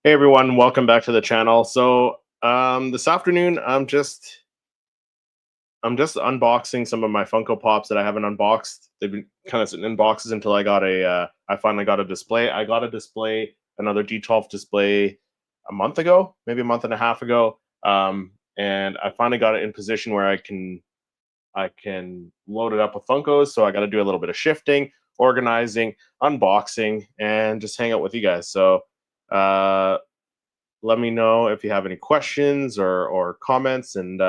Hey everyone, welcome back to the channel. So this afternoon I'm just unboxing some of my Funko Pops that I haven't unboxed. They've been kind of sitting in boxes until I finally got a display. I got a display, another D12 display a month ago, maybe a month and a half ago. And I finally got it in position where I can load it up with Funkos. So I got to do a little bit of shifting, organizing, unboxing, and just hang out with you guys. So uh let me know if you have any questions or comments. And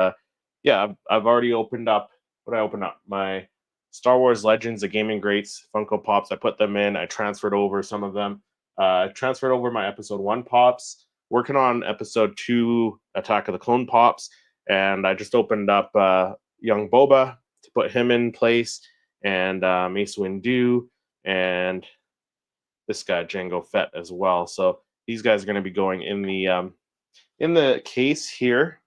yeah, I've already opened up. What I opened up my Star Wars Legends, the Gaming Greats Funko Pops. I put them in. I transferred over some of them. I transferred over my Episode 1 Pops. Working on Episode 2 Attack of the Clone Pops, and I just opened up young Boba to put him in place, and Mace Windu, and this guy Jango Fett as well. So these guys are going to be going in the case here.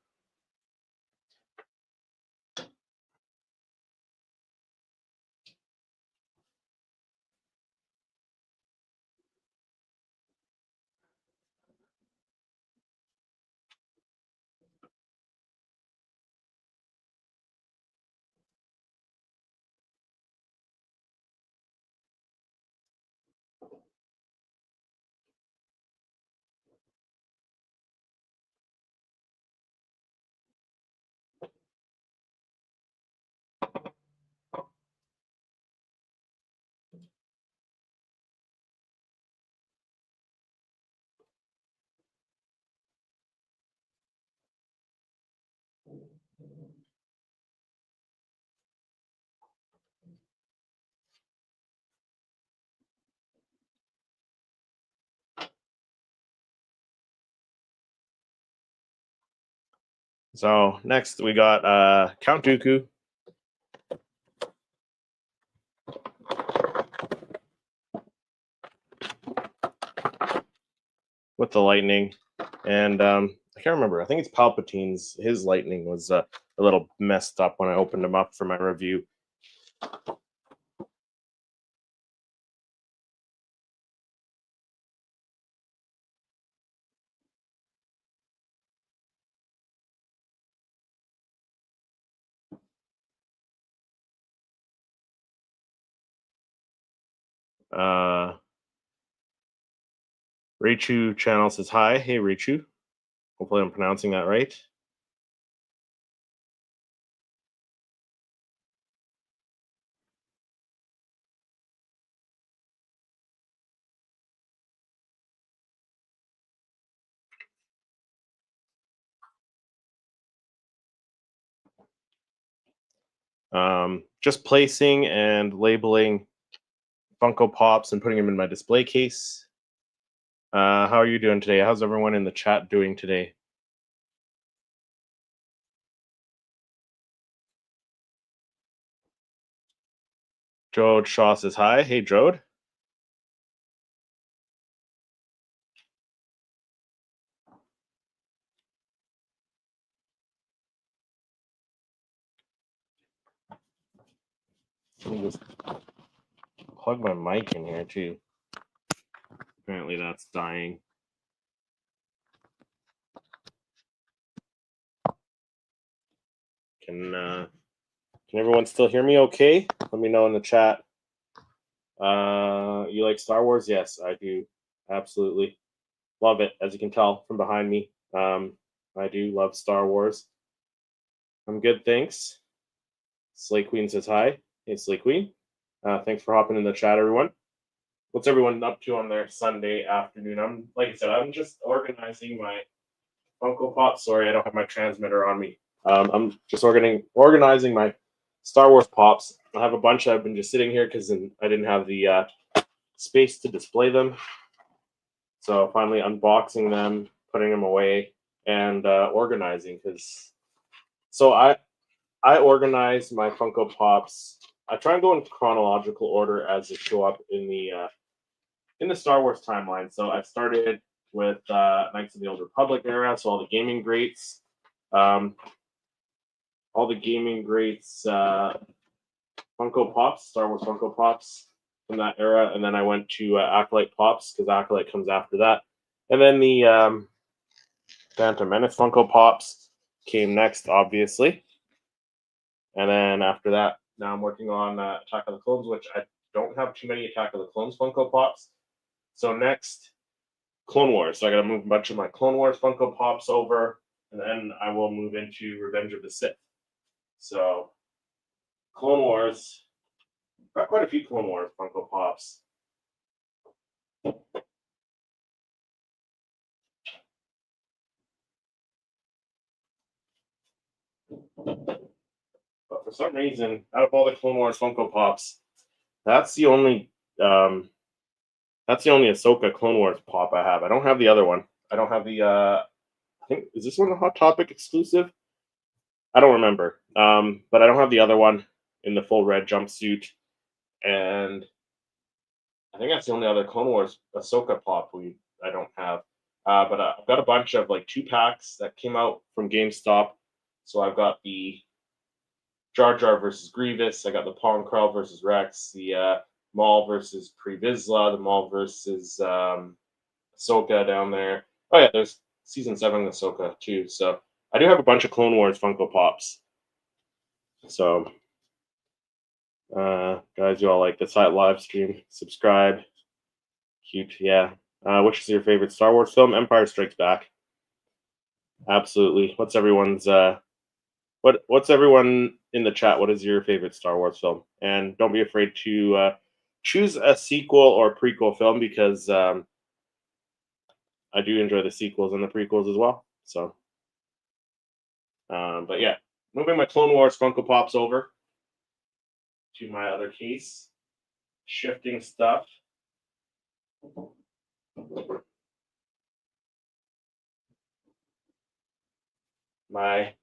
So next we got Count Dooku, with the lightning, and I can't remember. I think it's Palpatine's. His lightning was a little messed up when I opened him up for my review. Uh, Richu channel says hi. Hey Richu. Hopefully I'm pronouncing that right. Just placing and labeling Funko Pops and putting them in my display case. How are you doing today? How's everyone in the chat doing today? Jode Shaw says hi. Hey Jode. Let me just plug my mic in here too. Apparently that's dying. Can everyone still hear me okay? Let me know in the chat. You like Star Wars? Yes, I do. Absolutely. Love it, as you can tell from behind me. I do love Star Wars. I'm good, thanks. Slay Queen says hi. Hey, Slay Queen. Thanks for hopping in the chat, everyone. What's everyone up to on their Sunday afternoon? I'm just organizing my Funko Pop. Sorry, I don't have my transmitter on me. I'm just organizing my Star Wars Pops. I have a bunch that have been just sitting here because I didn't have the space to display them. So finally unboxing them, putting them away, and organizing. So I organize my Funko Pops. I try and go in chronological order as they show up in the Star Wars timeline. So I started with Knights of the Old Republic era, so all the gaming greats, Funko Pops, Star Wars Funko Pops from that era, and then I went to Acolyte Pops because Acolyte comes after that. And then the Phantom Menace Funko Pops came next, obviously. And then after that, now I'm working on Attack of the Clones, which I don't have too many Attack of the Clones Funko Pops. So next, Clone Wars. So I got to move a bunch of my Clone Wars Funko Pops over, and then I will move into Revenge of the Sith. So Clone Wars, got quite a few Clone Wars Funko Pops. But for some reason, out of all the Clone Wars Funko Pops, that's the only Ahsoka Clone Wars pop I have. I don't have the other one. I don't have the I think, is this one a Hot Topic exclusive? I don't remember. But I don't have the other one in the full red jumpsuit. And I think that's the only other Clone Wars Ahsoka pop I don't have. But I've got a bunch of like 2-packs that came out from GameStop. So I've got the Jar Jar versus Grievous. I got the Pong Krell versus Rex. The Maul versus Pre Vizsla. The Maul versus Ahsoka down there. Oh yeah, there's Season 7 Ahsoka too. So I do have a bunch of Clone Wars Funko Pops. So guys, you all like this live stream? Subscribe. Cute, yeah. Which is your favorite Star Wars film? Empire Strikes Back. Absolutely. What's everyone's what's everyone in the chat? What is your favorite Star Wars film? And don't be afraid to choose a sequel or prequel film, because I do enjoy the sequels and the prequels as well. So, but yeah, moving my Clone Wars Funko Pops over to my other case, shifting stuff. My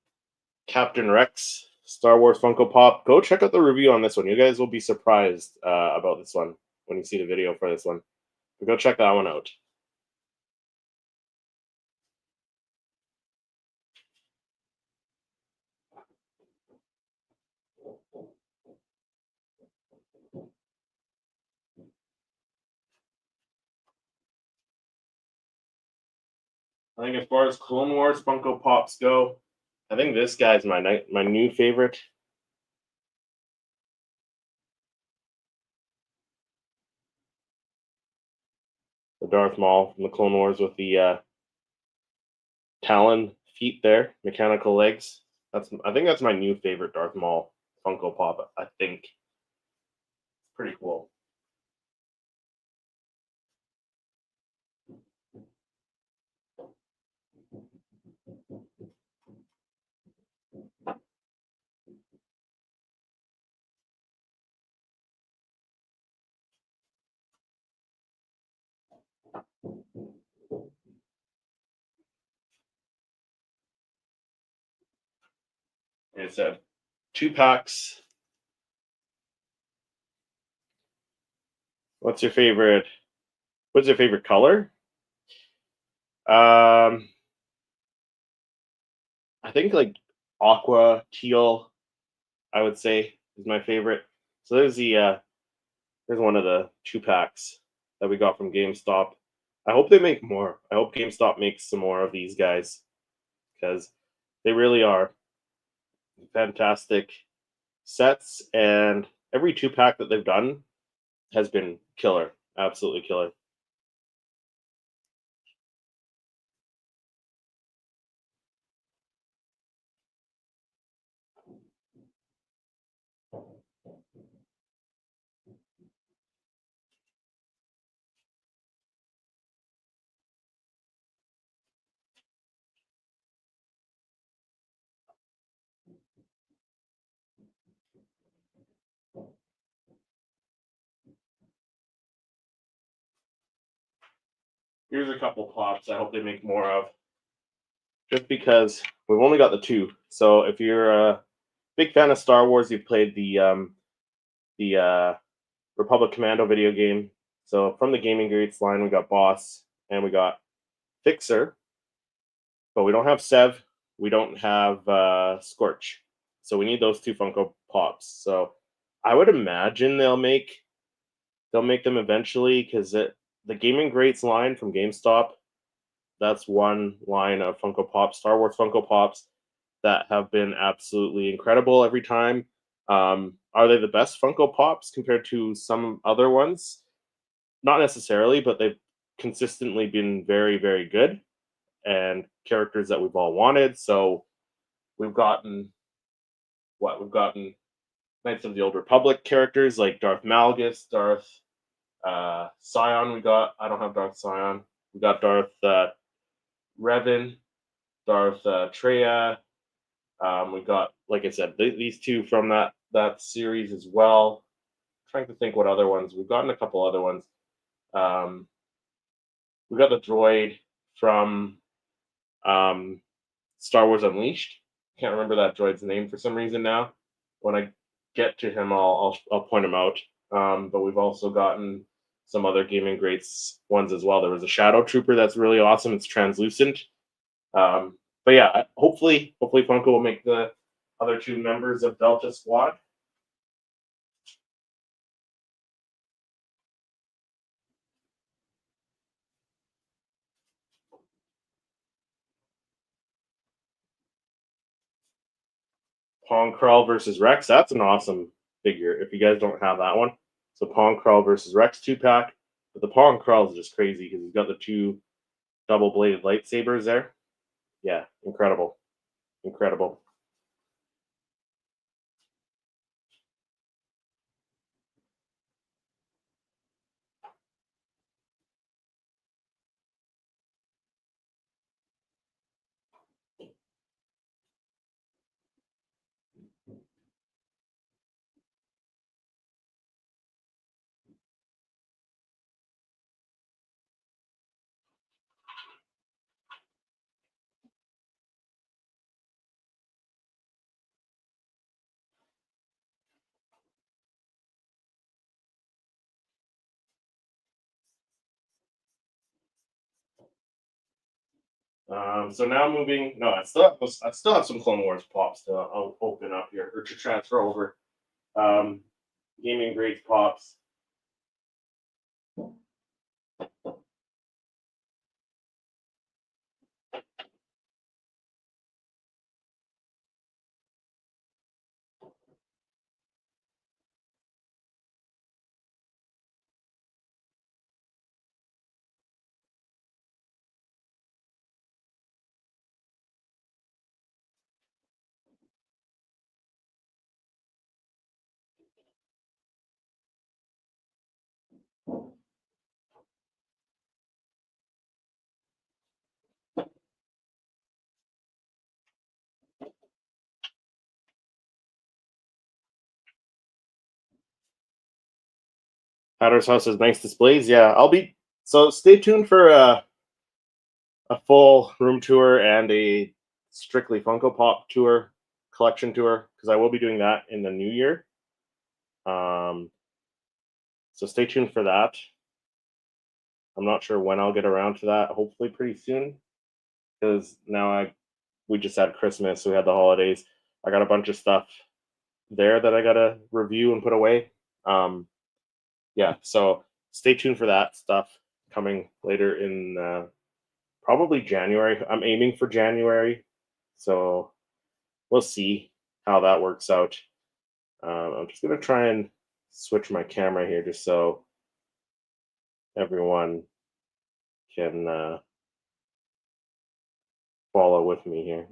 Captain Rex Star Wars Funko Pop. Go check out the review on this one. You guys will be surprised about this one when you see the video for this one. But go check that one out. I think as far as Clone Wars Funko Pops go, I think this guy's my new favorite. The Darth Maul from the Clone Wars with the Talon feet there, mechanical legs. I think that's my new favorite Darth Maul Funko Pop. I think pretty cool. Like I said, 2-packs. What's your favorite color? I think like aqua teal, I would say, is my favorite. So there's there's one of the 2-packs that we got from GameStop. I hope they make more. I hope GameStop makes some more of these guys, because they really are fantastic sets, and every 2-pack that they've done has been killer, absolutely killer. Here's a couple pops I hope they make more of, just because we've only got the 2. So if you're a big fan of Star Wars, you've played the Republic Commando video game. So from the Gaming Greats line, we got Boss and we got Fixer, but we don't have Sev, we don't have Scorch. So we need those 2 Funko Pops. So I would imagine they'll make them eventually, because the Gaming Greats line from GameStop That's one line of Funko Pops, Star Wars Funko Pops, that have been absolutely incredible every time. Are they the best Funko Pops compared to some other ones? Not necessarily, but they've consistently been very, very good and characters that we've all wanted. So we've gotten what? We've gotten Knights of the Old Republic characters like Darth Malgus, Darth Scion. We got. I don't have Darth Scion. We got Darth Revan, Darth Treya. We got, like I said, these two from that series as well. Trying to think what other ones we've gotten. A couple other ones. Um, we got the droid from um, Star Wars Unleashed. Can't remember that droid's name for some reason now. When I get to him, I'll point him out. But we've also gotten some other gaming greats ones as well. There was a Shadow Trooper that's really awesome. It's translucent. But yeah, hopefully Funko will make the other two members of Delta Squad. Pong Crawl versus Rex. That's an awesome figure. If you guys don't have that one, so Pong Crawl versus Rex 2 pack. But the Pong Crawl is just crazy because he's got the two double bladed lightsabers there. Yeah, incredible, incredible. So now moving. No, I still have some Clone Wars pops to I'll open up here or to transfer over. Um, Gaming Greats pops. Hatter's House has nice displays. Yeah, I'll be. So stay tuned for a full room tour and a strictly Funko Pop tour, collection tour, because I will be doing that in the new year. Um, so stay tuned for that. I'm not sure when I'll get around to that. Hopefully, pretty soon, because now we just had Christmas, so we had the holidays. I got a bunch of stuff there that I gotta review and put away. Um, yeah, so stay tuned for that stuff coming later in probably January. I'm aiming for January, so we'll see how that works out. I'm just gonna try and switch my camera here just so everyone can follow with me here.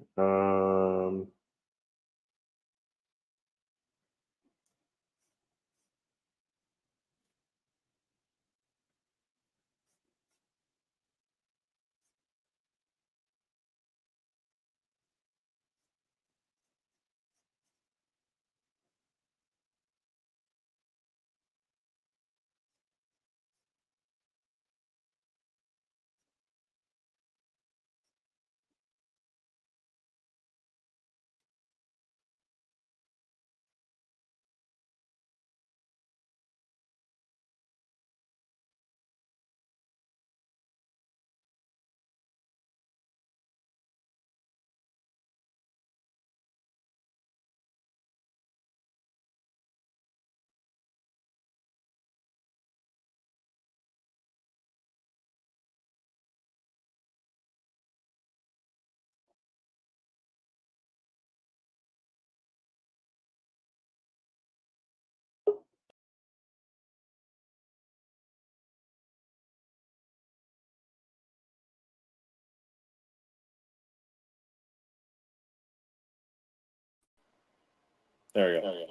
There we go.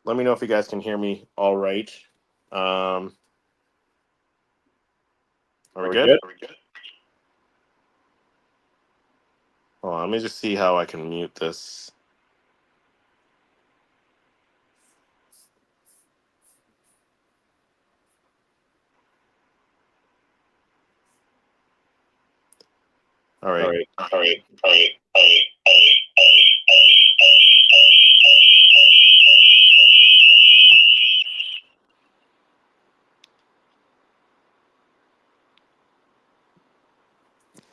Let me know if you guys can hear me all right. Are we good? Hold on, let me just see how I can mute this. All right.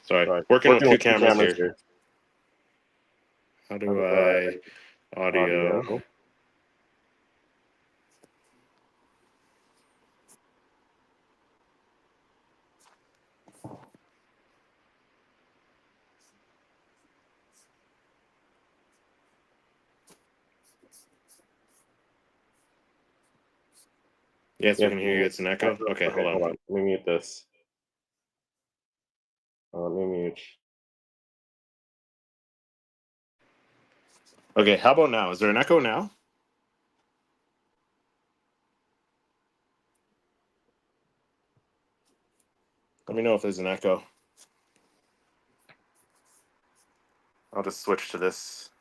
Sorry. Working with two cameras here. How do I audio? Yes, we can hear you. It's an echo. Okay, hold on. Let me mute this. Let me mute. Okay, how about now? Is there an echo now? Let me know if there's an echo. I'll just switch to this.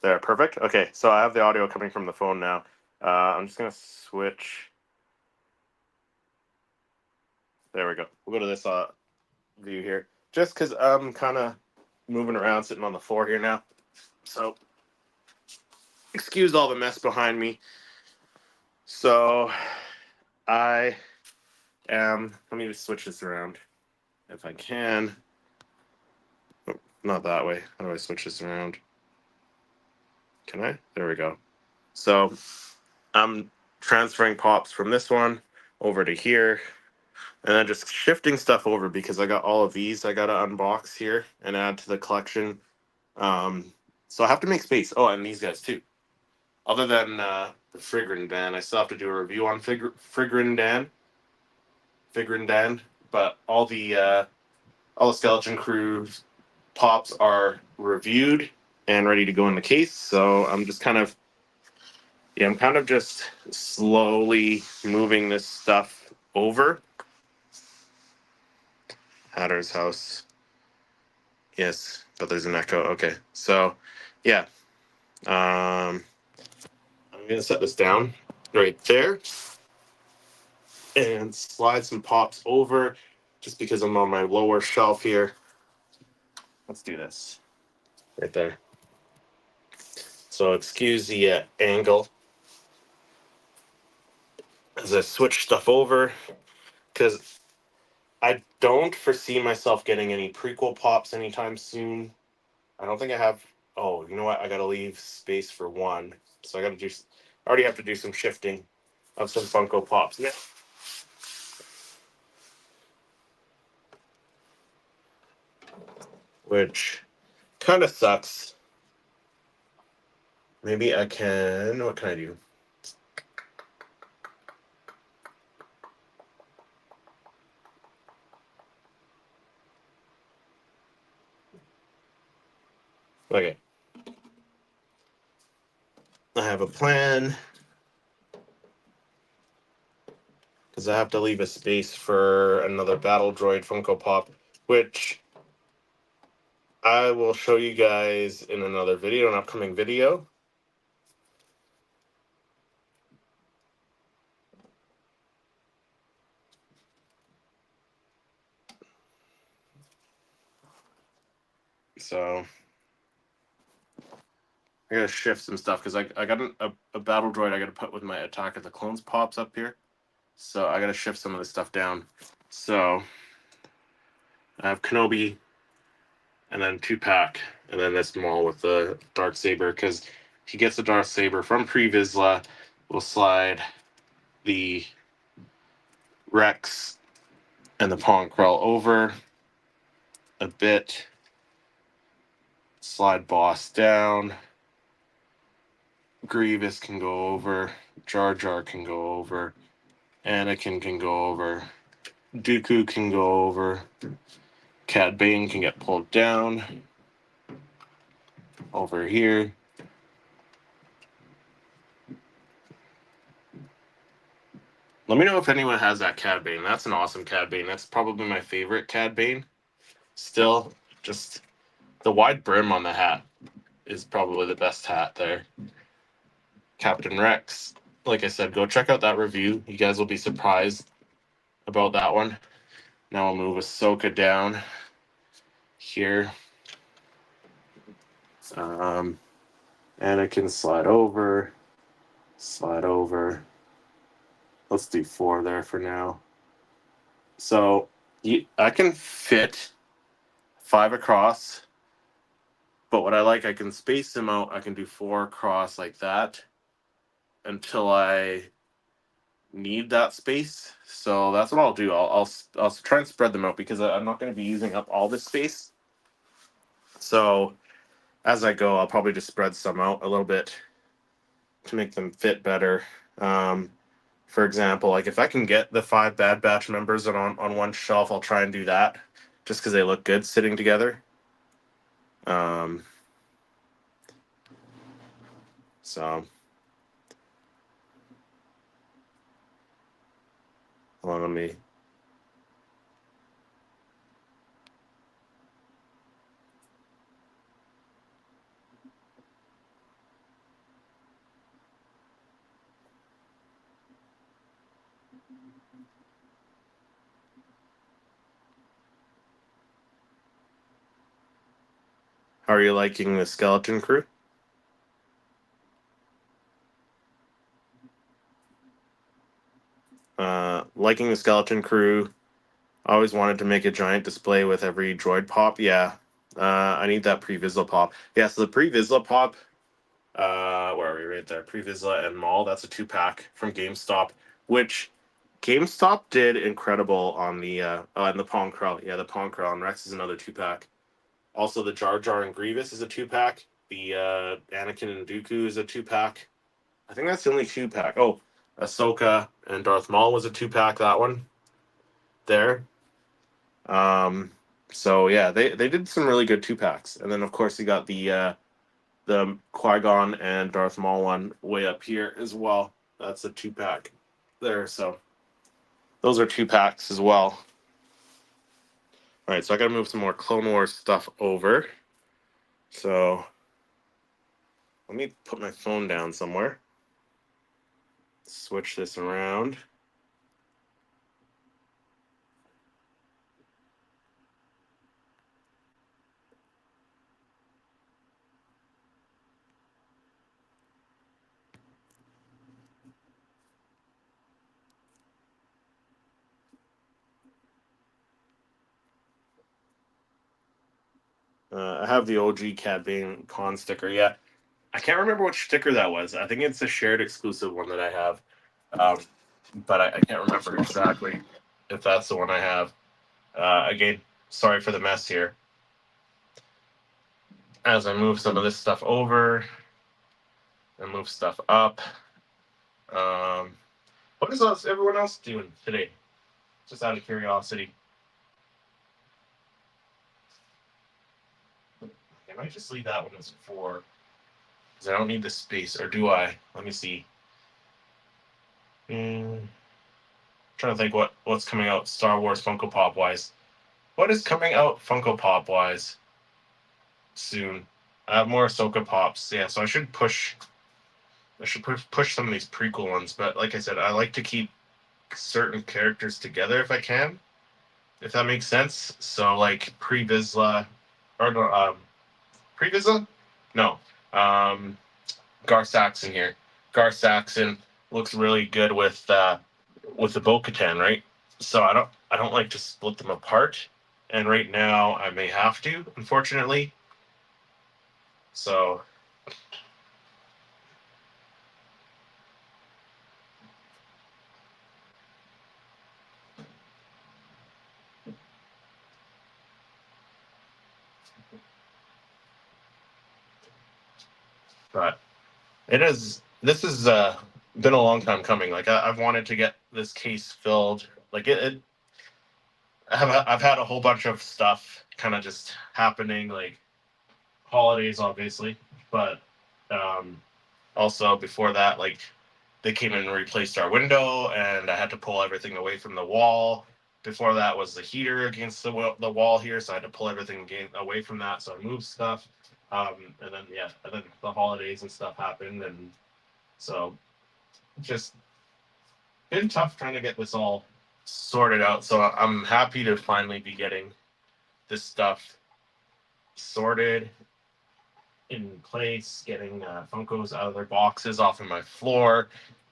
There, perfect. Okay, so I have the audio coming from the phone now. I'm just gonna switch. There we go. We'll go to this view here, just because I'm kind of moving around, sitting on the floor here now. So excuse all the mess behind me. So I am. Let me just switch this around if I can. Oh, not that way. How do I switch this around? Can I? There we go. So I'm transferring pops from this one over to here, and then just shifting stuff over because I got all of these I gotta unbox here and add to the collection. So I have to make space. Oh, and these guys too. Other than the Frigrin Dan, I still have to do a review on Frigrin Dan, but all the Skeleton Crew pops are reviewed and ready to go in the case. So I'm just kind of just slowly moving this stuff over. Hatter's house. Yes, but there's an echo. Okay, so yeah, I'm gonna set this down right there and slide some pops over, just because I'm on my lower shelf here. Let's do this right there. So excuse the angle as I switch stuff over, because I don't foresee myself getting any prequel pops anytime soon. I don't think I have. Oh, you know what? I gotta leave space for one, so I gotta do. I already have to do some shifting of some Funko Pops now, which kind of sucks. Maybe I can. What can I do? Okay. I have a plan, because I have to leave a space for another Battle Droid Funko Pop, which I will show you guys in another video, an upcoming video. So I gotta shift some stuff because I got a Battle Droid I gotta put with my Attack of the Clones pops up here. So I gotta shift some of this stuff down. So I have Kenobi, and then 2-pack, and then this Maul with the Dark Saber, because he gets the Dark Saber from Pre-Vizsla. We'll slide the Rex and the Pong Krell over a bit. Slide Boss down. Grievous can go over. Jar Jar can go over. Anakin can go over. Dooku can go over. Cad Bane can get pulled down. over here. Let me know if anyone has that Cad Bane. That's an awesome Cad Bane. That's probably my favorite Cad Bane. Still, just the wide brim on the hat is probably the best hat there. Captain Rex. Like I said, go check out that review. You guys will be surprised about that one. Now I'll move Ahsoka down here. Anakin slide over. Slide over. Let's do 4 there for now. So I can fit 5 across, but what I like, I can space them out. I can do 4 across like that until I need that space. So that's what I'll do. I'll try and spread them out because I'm not going to be using up all this space. So as I go, I'll probably just spread some out a little bit to make them fit better. For example, like if I can get the 5 Bad Batch members on one shelf, I'll try and do that just because they look good sitting together. So hold on, let me. How are you liking the Skeleton Crew? Liking the Skeleton Crew. I always wanted to make a giant display with every droid pop. Yeah. I need that Pre-Vizsla pop. Yeah, so the Pre-Vizsla pop, where are we? Right there. Pre-Vizsla and Maul. That's a 2-pack from GameStop, which GameStop did incredible on the Pong Krell. Yeah, the Pong Krell and Rex is another 2-pack. Also, the Jar Jar and Grievous is a 2-pack. The Anakin and Dooku is a 2-pack. I think that's the only 2-pack. Oh, Ahsoka and Darth Maul was a 2-pack. That one there. So yeah, they did some really good 2-packs, and then of course you got the Qui-Gon and Darth Maul one way up here as well. That's a 2-pack there. So those are 2-packs as well. All right, so I got to move some more Clone Wars stuff over. So let me put my phone down somewhere. Switch this around. I have the OG Cad Bane con sticker. Yeah, I can't remember which sticker that was. I think it's a shared exclusive one that I have, but I can't remember exactly if that's the one I have. Again, sorry for the mess here. As I move some of this stuff over and move stuff up. What is everyone else doing today? Just out of curiosity. I might just leave that one as 4 because I don't need the space, or do I? Let me see. Trying to think what's coming out Star Wars Funko Pop wise. What is coming out Funko Pop wise soon? I have more Ahsoka pops. Yeah, so I should push some of these prequel ones. But like I said, I like to keep certain characters together if I can, if that makes sense. So like Pre-Vizsla, or no, Pre-Vizsla? No, Gar Saxon here. Gar Saxon looks really good with the Bo-Katan, right? So I don't like to split them apart, and right now I may have to, unfortunately. So but it is. This has been a long time coming. Like I've wanted to get this case filled. Like I've had a whole bunch of stuff kind of just happening. Like holidays, obviously, but also before that, like they came in and replaced our window, and I had to pull everything away from the wall. Before that was the heater against the wall here, so I had to pull everything away from that. So I moved stuff, and then and then the holidays and stuff happened, and so just been tough trying to get this all sorted out. So I'm happy to finally be getting this stuff sorted in place, getting Funkos out of their boxes off of my floor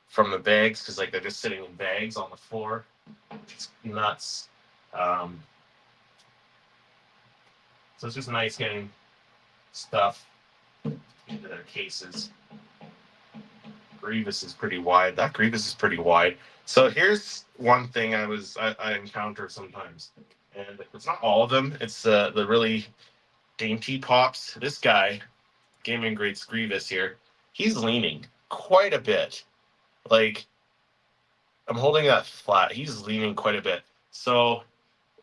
from the bags, because like they're just sitting in bags on the floor. It's nuts. So it's just nice getting stuff into their cases. Grievous is pretty wide. That Grievous is pretty wide. So here's one thing I encounter sometimes, and it's not all of them. It's the really dainty pops. This guy, Gaming Greats Grievous here, he's leaning quite a bit. Like, I'm holding that flat. He's leaning quite a bit. So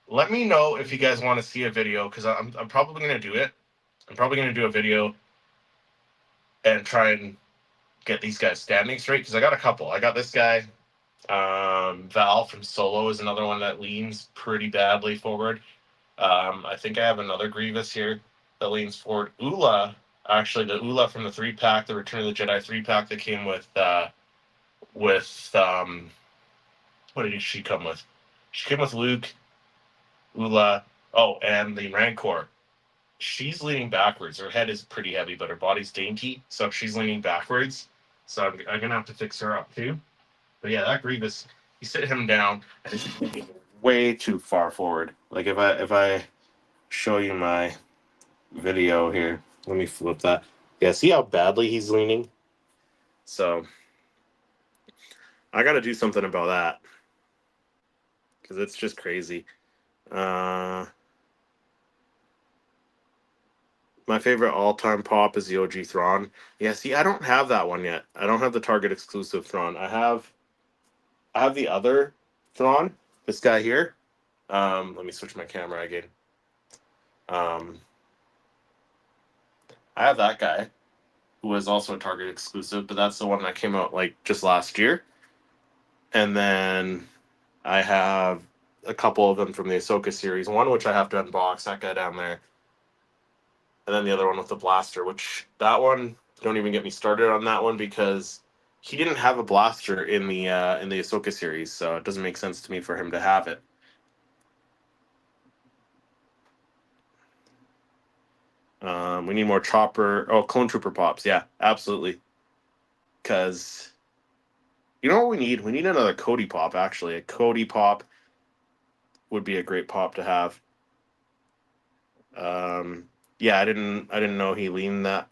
let me know if you guys want to see a video, because I'm probably going to do it. I'm probably going to do a video and try and get these guys standing straight, because I got a couple. I got this guy. Val from Solo is another one that leans pretty badly forward. I think I have another Grievous here that leans forward. Ula, actually, the Ula from the 3-pack, the Return of the Jedi 3-pack that came with what did she come with? She came with Luke, Ula, and the Rancor. She's leaning backwards. Her head is pretty heavy, but her body's dainty, so she's leaning backwards. So I'm gonna have to fix her up too. But yeah, that Grievous, you sit him down, and it's way too far forward. Like if I show you my video here, let me flip that. Yeah, see how badly he's leaning? So I got to do something about that, because it's just crazy. My favorite all-time pop is the OG Thrawn. Yeah, see, I don't have that one yet. I don't have the Target exclusive Thrawn. I have the other Thrawn, this guy here. Let me switch my camera again. I have that guy, who was also a Target exclusive, but that's the one that came out like just last year. And then I have a couple of them from the Ahsoka series. One which I have to unbox, that guy down there. And then the other one with the blaster, which that one, don't even get me started on that one, because he didn't have a blaster in the Ahsoka series, so it doesn't make sense to me for him to have it. We need more clone trooper pops. Yeah, absolutely. Because you know what we need? We need another Cody pop. Actually, a Cody pop would be a great pop to have. Yeah, I didn't know he leaned that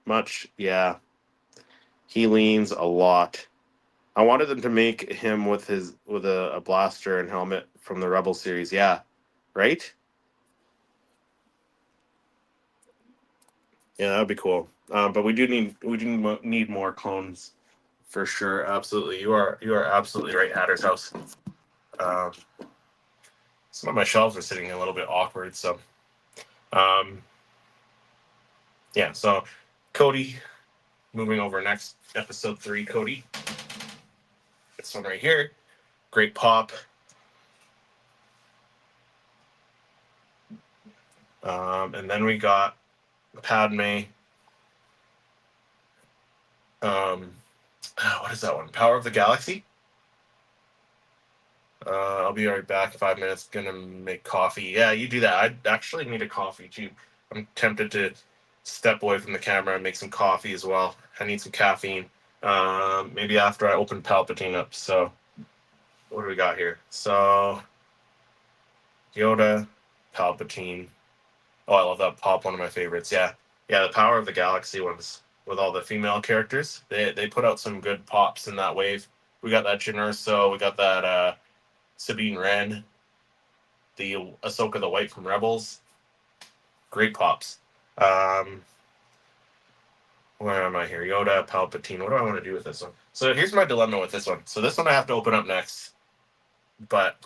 much. Yeah, he leans a lot. I wanted them to make him with a blaster and helmet from the Rebel series. Yeah, right. Yeah, that'd be cool. But we do need more clones for sure. Absolutely, you are absolutely right. Hatter's house. Um, some of my shelves are sitting a little bit awkward, so yeah. So Cody, moving over next, episode 3. Cody, this one right here, great pop. And then we got Padme. What is that one? Power of the Galaxy. I'll be right back. 5 minutes. Gonna make coffee. Yeah, you do that. I actually need a coffee too. I'm tempted to step away from the camera and make some coffee as well. I need some caffeine. Maybe after I open Palpatine up. So, what do we got here? So, Yoda, Palpatine. Oh, I love that pop. One of my favorites. Yeah, the Power of the Galaxy ones with all the female characters. They put out some good pops in that wave. We got that Jyn Erso. We got that Sabine Wren, the Ahsoka the White from Rebels. Great pops. Where am I here? Yoda, Palpatine. What do I want to do with this one? So here's my dilemma with this one. So this one I have to open up next, but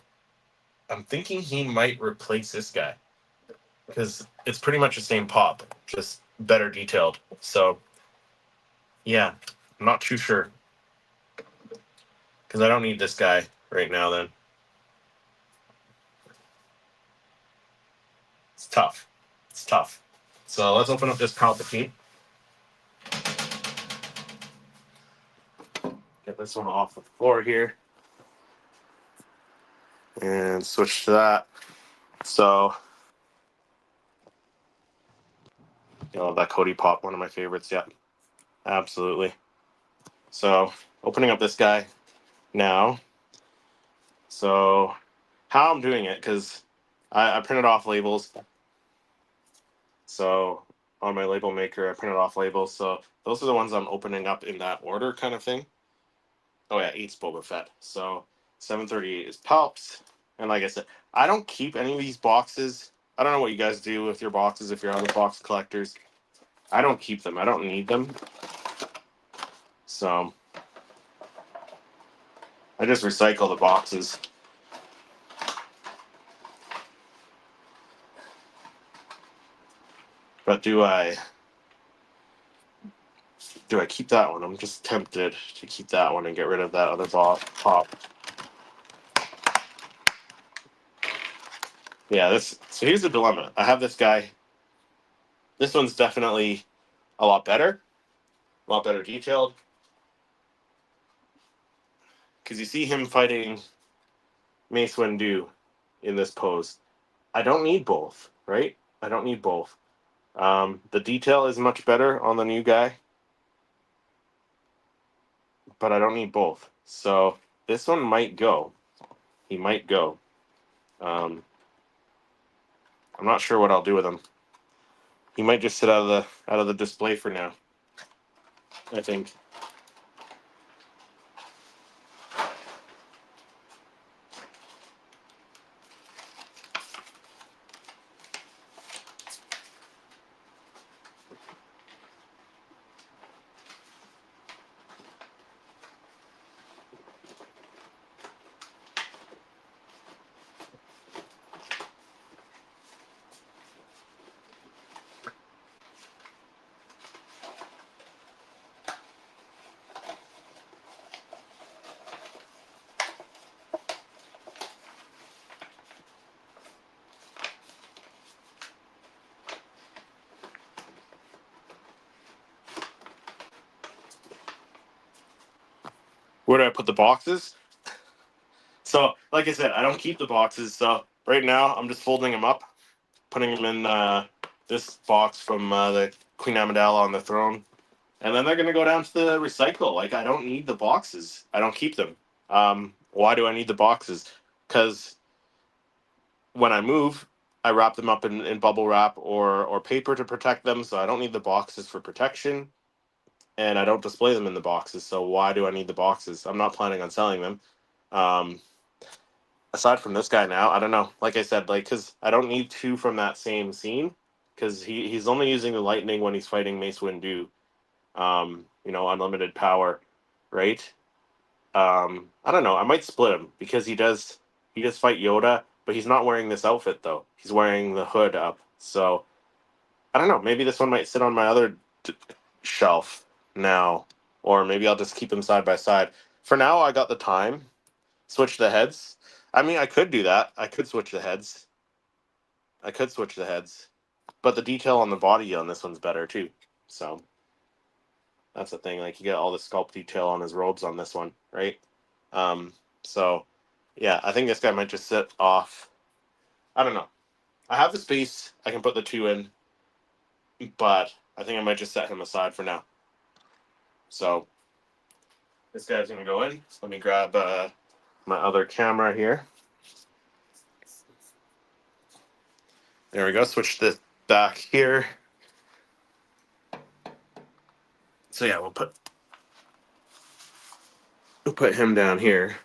I'm thinking he might replace this guy, because it's pretty much the same pop, just better detailed. So yeah, I'm not too sure because I don't need this guy right now. Then it's tough. It's tough. So let's open up this Palpatine. Get this one off the floor here and switch to that. So, that Cody Pop, one of my favorites. Yeah, absolutely. So, opening up this guy now. So, how I'm doing it, because I printed off labels. So, on my label maker, I printed off labels. So, those are the ones I'm opening up in that order kind of thing. Oh, yeah, 8's Boba Fett. So, 738 is Palps. And like I said, I don't keep any of these boxes. I don't know what you guys do with your boxes if you're other box collectors. I don't keep them. I don't need them. So I just recycle the boxes. But do I keep that one? I'm just tempted to keep that one and get rid of that other pop. Yeah, so here's the dilemma. I have this guy. This one's definitely a lot better detailed. Because you see him fighting Mace Windu in this pose. I don't need both, right? I don't need both. The detail is much better on the new guy, but I don't need both. So this one might go. He might go. I'm not sure what I'll do with him. He might just sit out of the display for now, I think. Where do I put the boxes? So, like I said, I don't keep the boxes. So right now, I'm just folding them up, putting them in this box from the Queen Amidala on the throne, and then they're gonna go down to the recycle. Like, I don't need the boxes. I don't keep them. Why do I need the boxes? Because when I move, I wrap them up in bubble wrap or paper to protect them. So I don't need the boxes for protection, and I don't display them in the boxes. So why do I need the boxes? I'm not planning on selling them. Um, Aside from this guy now, I don't know. Like I said, because I don't need two from that same scene, because he's only using the lightning when he's fighting Mace Windu. Unlimited power, right? I don't know. I might split him because he does fight Yoda, but he's not wearing this outfit though. He's wearing the hood up. So I don't know. Maybe this one might sit on my other shelf now, or maybe I'll just keep them side by side. For now, I got the time. Switch the heads. I mean, I could do that. I could switch the heads. But the detail on the body on this one's better too. So that's the thing. Like, you get all the sculpt detail on his robes on this one, right? So yeah, I think this guy might just sit off. I don't know. I have the space. I can put the two in, but I think I might just set him aside for now. So this guy's gonna go in. Let me grab my other camera here. There we go. Switch this back here. So yeah, we'll put him down here.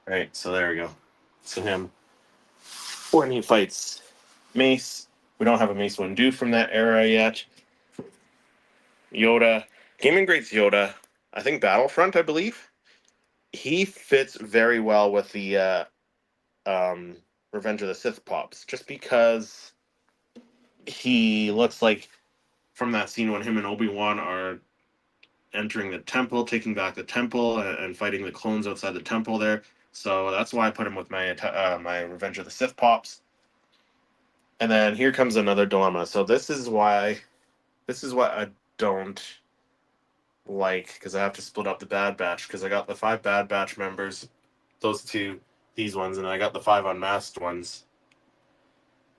Right. So there we go. So him when he fights Mace. We don't have a Mace Windu from that era yet. Yoda, Gaming Greats Yoda. I think Battlefront, I believe. He fits very well with the Revenge of the Sith pops, just because he looks like from that scene when him and Obi-Wan are entering the temple, taking back the temple, and fighting the clones outside the temple there. So that's why I put him with my Revenge of the Sith pops. And then here comes another dilemma. So this is what I don't like, because I have to split up the Bad Batch, because I got the 5 Bad Batch members, those two, these ones, and I got the 5 unmasked ones.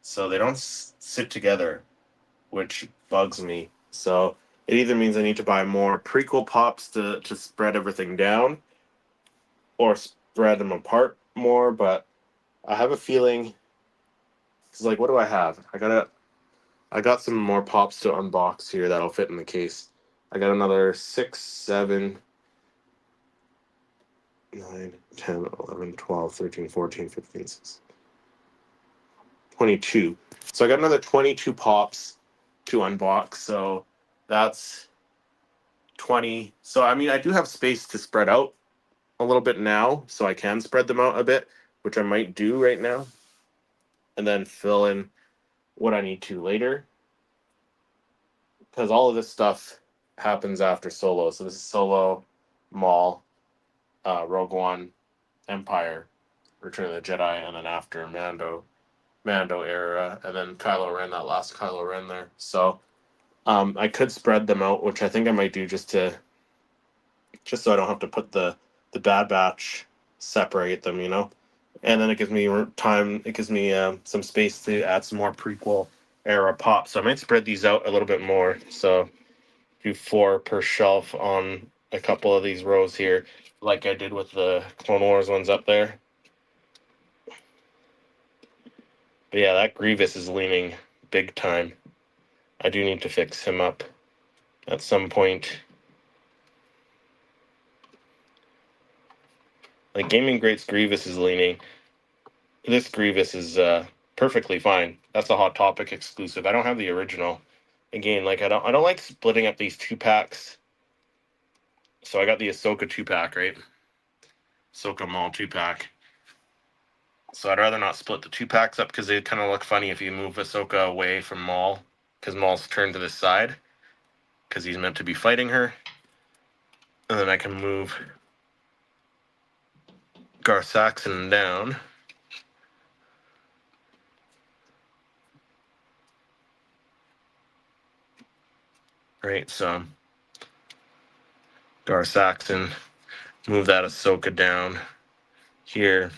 So they don't sit together, which bugs me. So it either means I need to buy more prequel pops to spread everything down, or spread them apart more. But I have a feeling, because like, what do I have? I got some more pops to unbox here that'll fit in the case. I got another 6, 7, 9, 10, 11, 12, 13, 14, 15, 16, 22. So I got another 22 pops to unbox. So that's 20. So I mean, I do have space to spread out a little bit now, so I can spread them out a bit, which I might do right now, and then fill in what I need to later. Because all of this stuff happens after Solo. So this is Solo, Maul, Rogue One, Empire, Return of the Jedi, and then after Mando era, and then Kylo Ren, that last Kylo Ren there. So I could spread them out, which I think I might do just so I don't have to put the Bad Batch, separate them, and then it gives me time. It gives me some space to add some more prequel era pop. So I might spread these out a little bit more. So do 4 per shelf on a couple of these rows here, like I did with the Clone Wars ones up there. But yeah, that Grievous is leaning big time. I do need to fix him up at some point. Like Gaming Greats Grievous is leaning. This Grievous is perfectly fine. That's a Hot Topic exclusive. I don't have the original. Again, like I don't like splitting up these 2-packs. So I got the Ahsoka 2-pack, right? Ahsoka Maul 2-pack. So I'd rather not split the 2-packs up, because they kind of look funny if you move Ahsoka away from Maul, because Maul's turned to this side, because he's meant to be fighting her. And then I can move Garth Saxon down. Right, so Garth Saxon, move that Ahsoka down here.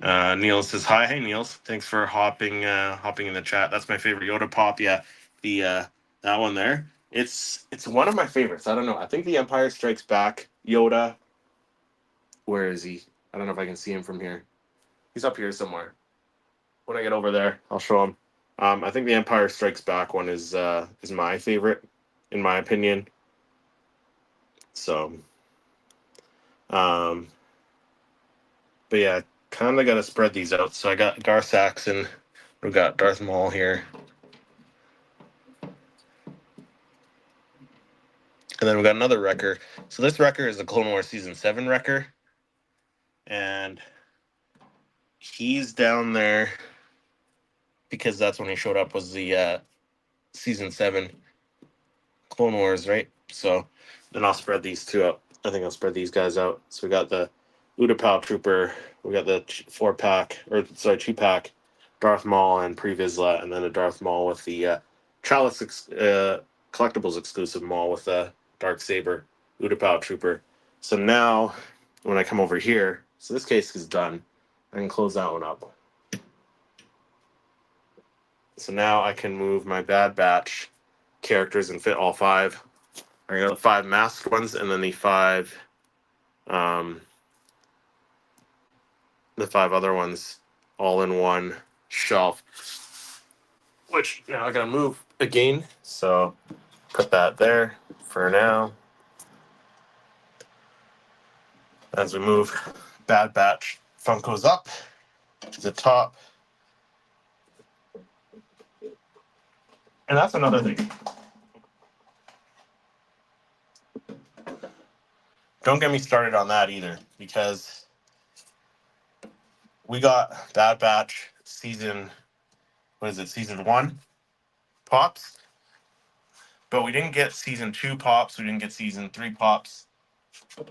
Niels says hi. Hey Niels, thanks for hopping in the chat. That's my favorite Yoda pop. Yeah, the that one there. It's one of my favorites. I don't know. I think the Empire Strikes Back Yoda. Where is he? I don't know if I can see him from here. He's up here somewhere. When I get over there, I'll show him. I think the Empire Strikes Back one is my favorite, in my opinion. So, but yeah, kind of got to spread these out. So I got Garth Saxon. We got Darth Maul here. And then we got another Wrecker. So this Wrecker is the Clone Wars Season 7 Wrecker. And he's down there because that's when he showed up, was the Season 7 Clone Wars, right? So then I'll spread these two out. I think I'll spread these guys out. So we got the Utapau Trooper. We got the 2-pack Darth Maul and Pre-Vizsla, and then a Darth Maul with the Chalice collectibles exclusive Maul with the Dark Saber Utapau Trooper. So now when I come over here, so this case is done. I can close that one up. So now I can move my Bad Batch characters and fit all 5. I got the 5 masked ones, and then the 5 other ones all in one shelf. Which now I gotta move again. So put that there for now. As we move Bad Batch Funkos up to the top. And that's another thing. Don't get me started on that either, because we got Bad Batch season, what is it, season 1 pops, but we didn't get season 2 pops, we didn't get season 3 pops,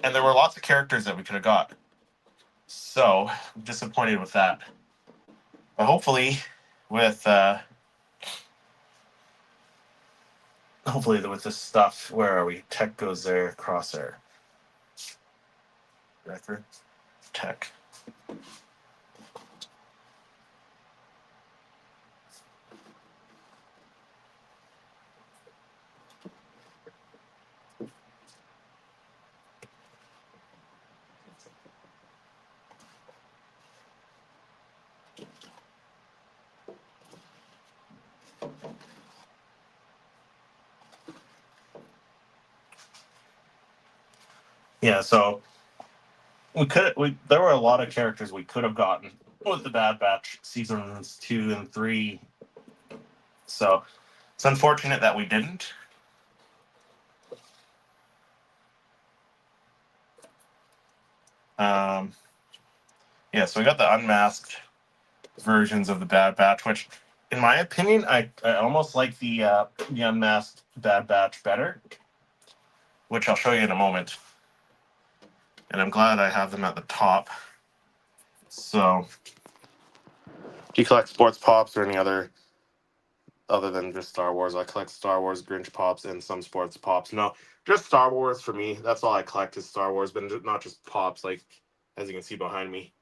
and there were lots of characters that we could have got. So I'm disappointed with that. But hopefully with this stuff, where are we? Tech goes there, crosshair. Record. Tech. Yeah, so there were a lot of characters we could have gotten with the Bad Batch seasons 2 and 3. So it's unfortunate that we didn't. Yeah, so we got the unmasked versions of the Bad Batch, which, in my opinion, I almost like the unmasked Bad Batch better, which I'll show you in a moment. And I'm glad I have them at the top. So, do you collect sports pops or any other than just Star Wars? I collect Star Wars Grinch pops and some sports pops. No, just Star Wars for me. That's all I collect is Star Wars, but not just pops. Like, as you can see behind me,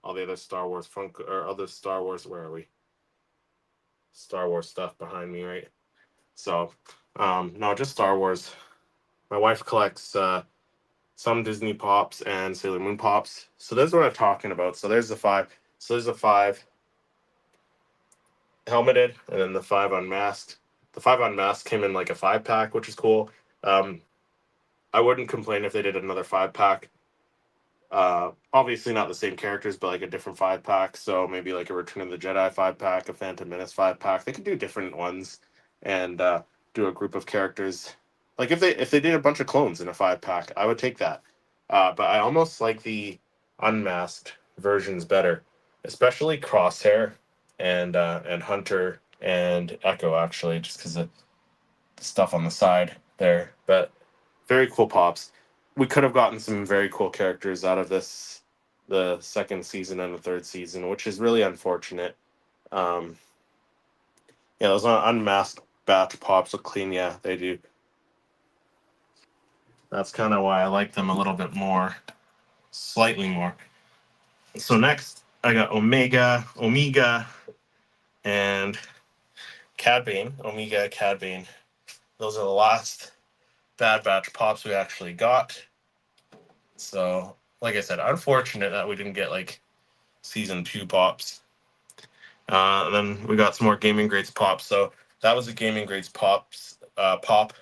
all the other Star Wars other Star Wars. Where are we? Star Wars stuff behind me, right? So, no, just Star Wars. My wife collects some Disney pops and Sailor Moon pops. So that's what I'm talking about. So there's the 5. So there's the 5 helmeted, and then the 5 unmasked. The 5 unmasked came in like a 5-pack, which is cool. I wouldn't complain if they did another 5-pack. Obviously not the same characters, but like a different 5-pack. So maybe like a Return of the Jedi 5-pack, a Phantom Menace 5-pack. They could do different ones and do a group of characters. Like if they did a bunch of clones in a 5-pack, I would take that. But I almost like the unmasked versions better, especially Crosshair and Hunter and Echo, actually, just because of the stuff on the side there. But very cool pops. We could have gotten some very cool characters out of the second season and the third season, which is really unfortunate. Yeah, those unmasked batch pops look clean. Yeah, they do. That's kind of why I like them a little bit more, slightly more. So next, I got Omega, and Cad Bane. Omega, Cad Bane. Those are the last Bad Batch pops we actually got. So, like I said, unfortunate that we didn't get like season 2 pops. And then we got some more Gaming Grades pops. So that was a Gaming Grades pops pop.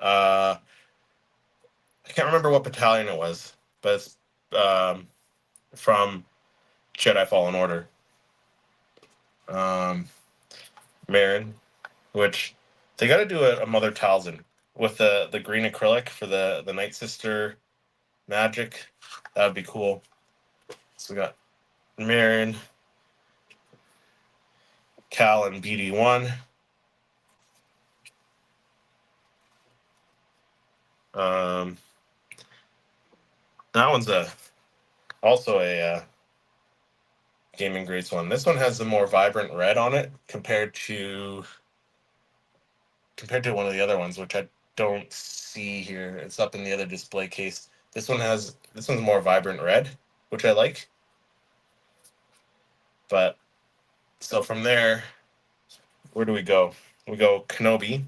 I can't remember what battalion it was, but it's from Jedi Fallen Order. Marin, which they got to do a Mother Talzin with the green acrylic for the Night Sister magic. That would be cool. So we got Marin, Cal, and BD1. That one's also a Gaming Grades one. This one has the more vibrant red on it compared to one of the other ones, which I don't see here. It's up in the other display case. This one's more vibrant red, which I like. But so from there, where do we go? We go Kenobi.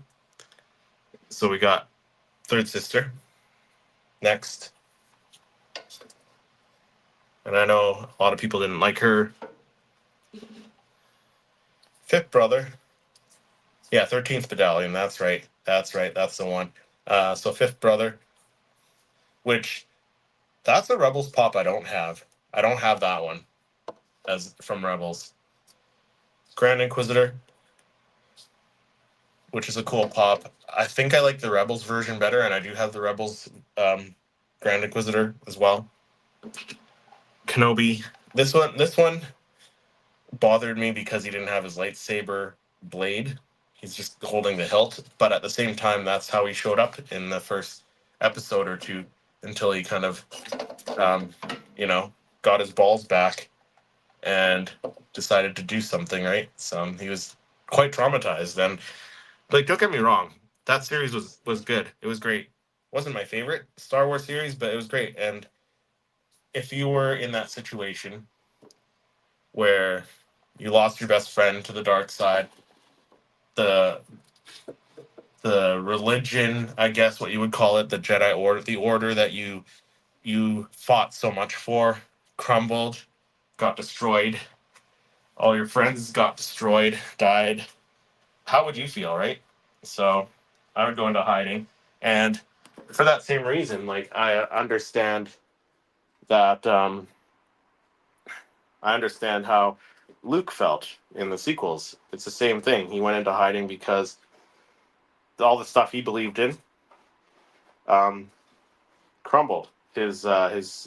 So we got Third Sister next. And I know a lot of people didn't like her. Fifth Brother. Yeah, 13th Battalion. That's right. That's the one. So Fifth Brother, which that's a Rebels pop I don't have. I don't have that one as from Rebels. Grand Inquisitor, which is a cool pop. I think I like the Rebels version better, and I do have the Rebels Grand Inquisitor as well. Kenobi, This one bothered me because he didn't have his lightsaber blade. He's just holding the hilt. But at the same time, that's how he showed up in the first episode or two until he kind of, um, you know, got his balls back and decided to do something, right? So he was quite traumatized. And like, don't get me wrong, that series was good. It was great. Wasn't my favorite Star Wars series, but it was great. And if you were in that situation where you lost your best friend to the dark side, the the religion, I guess what you would call it, the Jedi Order, the order that you fought so much for, crumbled, got destroyed. All your friends got destroyed, died. How would you feel, right? So I would go into hiding, and for that same reason, like that. I understand how Luke felt in the sequels. It's the same thing. He went into hiding because all the stuff he believed in um, crumbled. His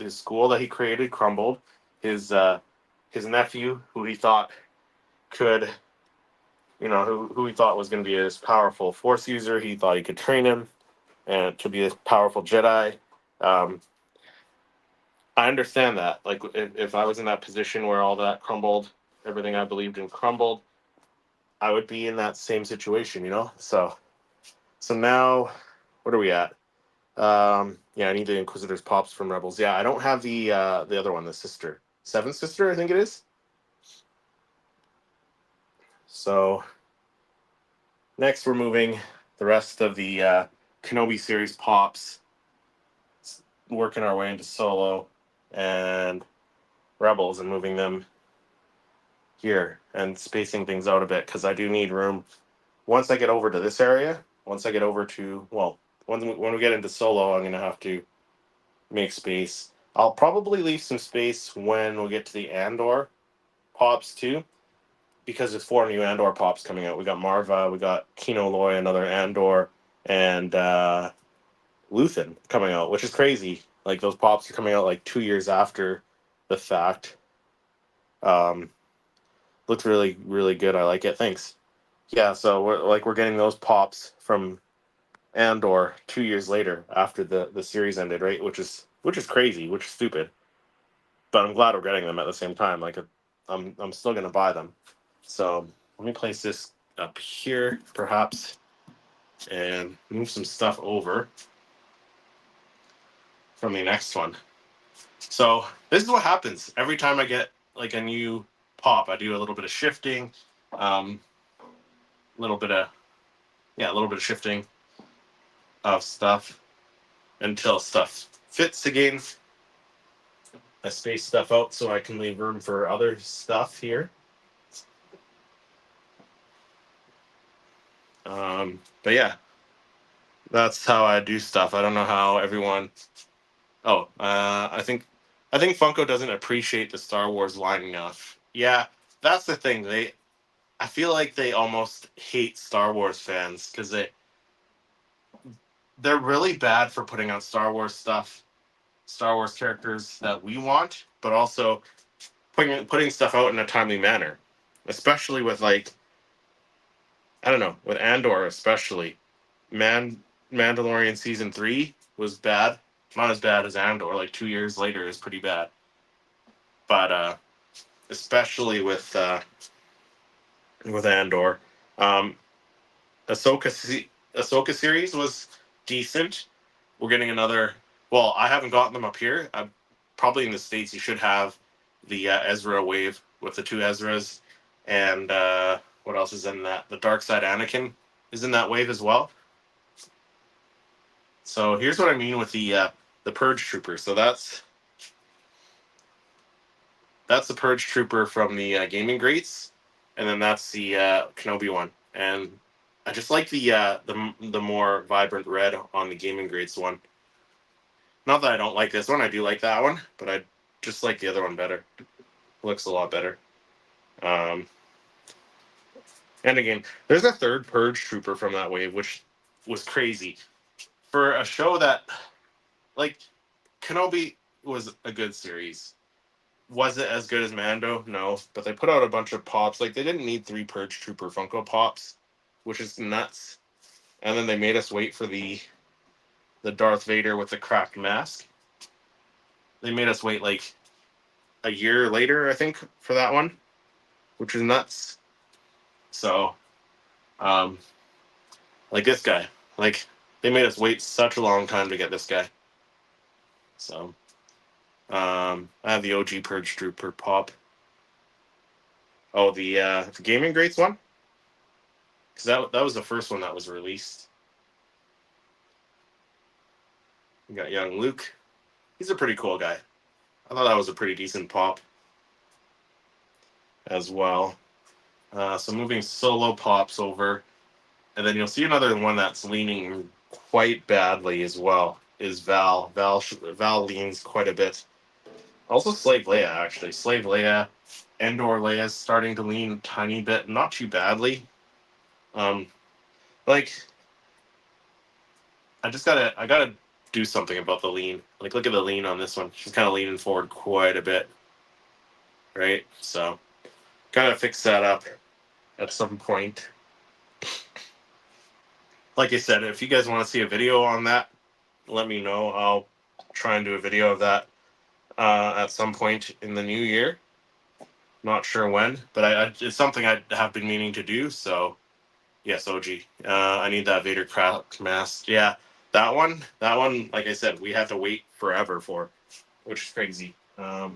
school that he created crumbled. His nephew, who he thought could, who he thought was going to be a powerful Force user, he thought he could train him and to be a powerful Jedi. Um, I understand that. Like, if I was in that position where all that crumbled, everything I believed in crumbled, I would be in that same situation, you know. So now, what are we at? Yeah, I need the Inquisitor's pops from Rebels. Yeah, I don't have the other one, the sister, seventh sister, I think it is. So next, we're moving the rest of the Kenobi series pops, working our way into Solo and Rebels, and moving them here and spacing things out a bit because I do need room. Once I get over to this area, once I get over to when we get into Solo, I'm gonna have to make space. I'll probably leave some space when we get to the Andor pops too, because there's 4 new Andor pops coming out. We got Marva, we got Kino Loy, another Andor, and Luthen coming out, which is crazy. Like, those pops are coming out like 2 years after the fact. Um, Looks really, really good. I like it. Thanks. Yeah, so we're getting those pops from Andor 2 years later after the series ended, right? Which is crazy, which is stupid. But I'm glad we're getting them at the same time. Like, I'm still gonna buy them. So let me place this up here, perhaps, and move some stuff over from the next one. So this is what happens every time I get like a new pop. I do a little bit of shifting, a little bit of a little bit of shifting of stuff until stuff fits again. I space stuff out so I can leave room for other stuff here. But yeah, that's how I do stuff. I don't know how everyone. Oh, I think Funko doesn't appreciate the Star Wars line enough. Yeah, that's the thing. I feel like they almost hate Star Wars fans because they're really bad for putting out Star Wars stuff, Star Wars characters that we want, but also putting stuff out in a timely manner, especially with, like, I don't know, with Andor especially. Mandalorian season 3 was bad, not as bad as Andor. Like, 2 years later is pretty bad, but especially with Andor, um, Ahsoka series was decent. We're getting another. Well, I haven't gotten them up here. Probably in the States, you should have the Ezra wave with the 2 Ezras, and what else is in that? The Dark Side Anakin is in that wave as well. So here's what I mean with the Purge Trooper. So that's the Purge Trooper from the Gaming Greats, and then that's the Kenobi one. And I just like the more vibrant red on the Gaming Greats one. Not that I don't like this one, I do like that one, but I just like the other one better. Looks a lot better. Um, and again, there's a third Purge Trooper from that wave, which was crazy for a show that, like, Kenobi was a good series. Was it as good as Mando? No, but they put out a bunch of pops. Like they didn't need 3 Purge Trooper Funko Pops, which is nuts. And then they made us wait for the Darth Vader with the cracked mask. They made us wait like a year later, I think, for that one, which is nuts. So, um, like this guy, like they made us wait such a long time to get this guy. So, I have the OG Purge Trooper pop. Oh, the Gaming Greats one, because that was the first one that was released. We got young Luke. He's a pretty cool guy. I thought that was a pretty decent pop as well. So moving solo pops over, and then you'll see another one that's leaning quite badly as well. Is Val? Val leans quite a bit. Also, Slave Leia actually. Slave Leia, Endor Leia is starting to lean a tiny bit, not too badly. Um, like I gotta do something about the lean. Like look at the lean on this one. She's kind of leaning forward quite a bit, right? So gotta fix that up at some point. Like I said, if you guys want to see a video on that, let me know. I'll try and do a video of that at some point in the new year. Not sure when, but it's something I have been meaning to do. So yes, OG. I need that Vader crack mask. Yeah, that one. That one. Like I said, we have to wait forever for, which is crazy. Let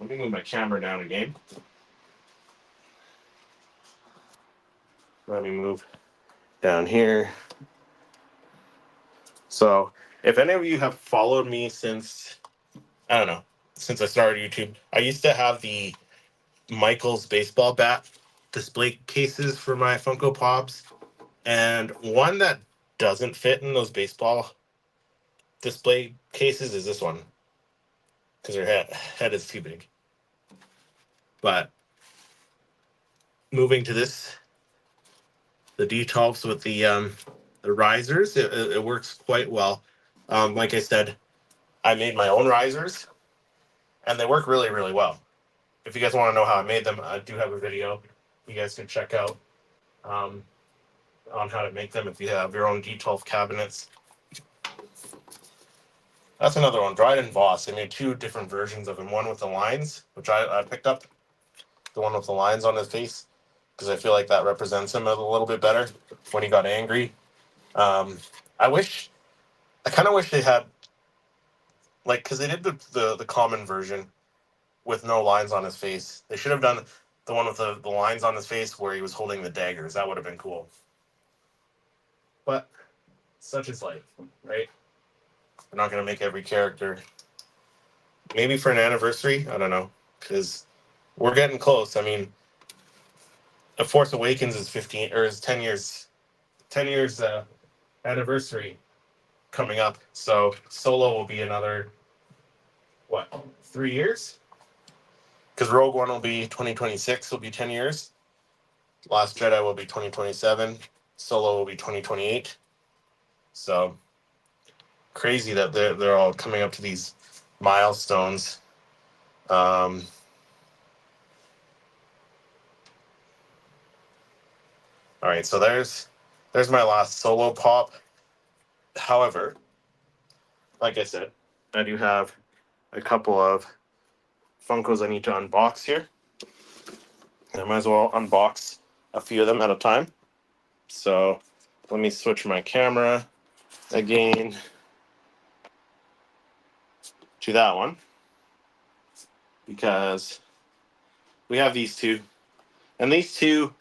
me move my camera down again. Let me move down here. So, if any of you have followed me since, I don't know, since I started YouTube, I used to have the Michael's baseball bat display cases for my Funko Pops, and one that doesn't fit in those baseball display cases is this one because her head is too big. But moving to this, the D-tops with the risers, it works quite well. Like I said, I made my own risers, and they work really, really well. If you guys want to know how I made them, I do have a video you guys can check out on how to make them if you have your own D12 cabinets. That's another one, Dryden Voss. They made 2 different versions of him. One with the lines, which I picked up, the one with the lines on his face, because I feel like that represents him a little bit better when he got angry. Um, I kind of wish they had, like, because they did the common version with no lines on his face. They should have done the one with the lines on his face where he was holding the daggers. That would have been cool. But such is life, right? We're not going to make every character. Maybe for an anniversary, I don't know, because we're getting close. I mean, The Force Awakens is 15 or is 10 years, 10 years anniversary coming up. So Solo will be another what 3 years? Because Rogue One will be 2026. Will be 10 years. Last Jedi will be 2027. Solo will be 2028. So crazy that they're all coming up to these milestones. All right, so there's my last Solo pop. However, like I said, I do have a couple of Funkos I need to unbox here. I might as well unbox a few of them at a time. So let me switch my camera again to that one because we have these two. And these two,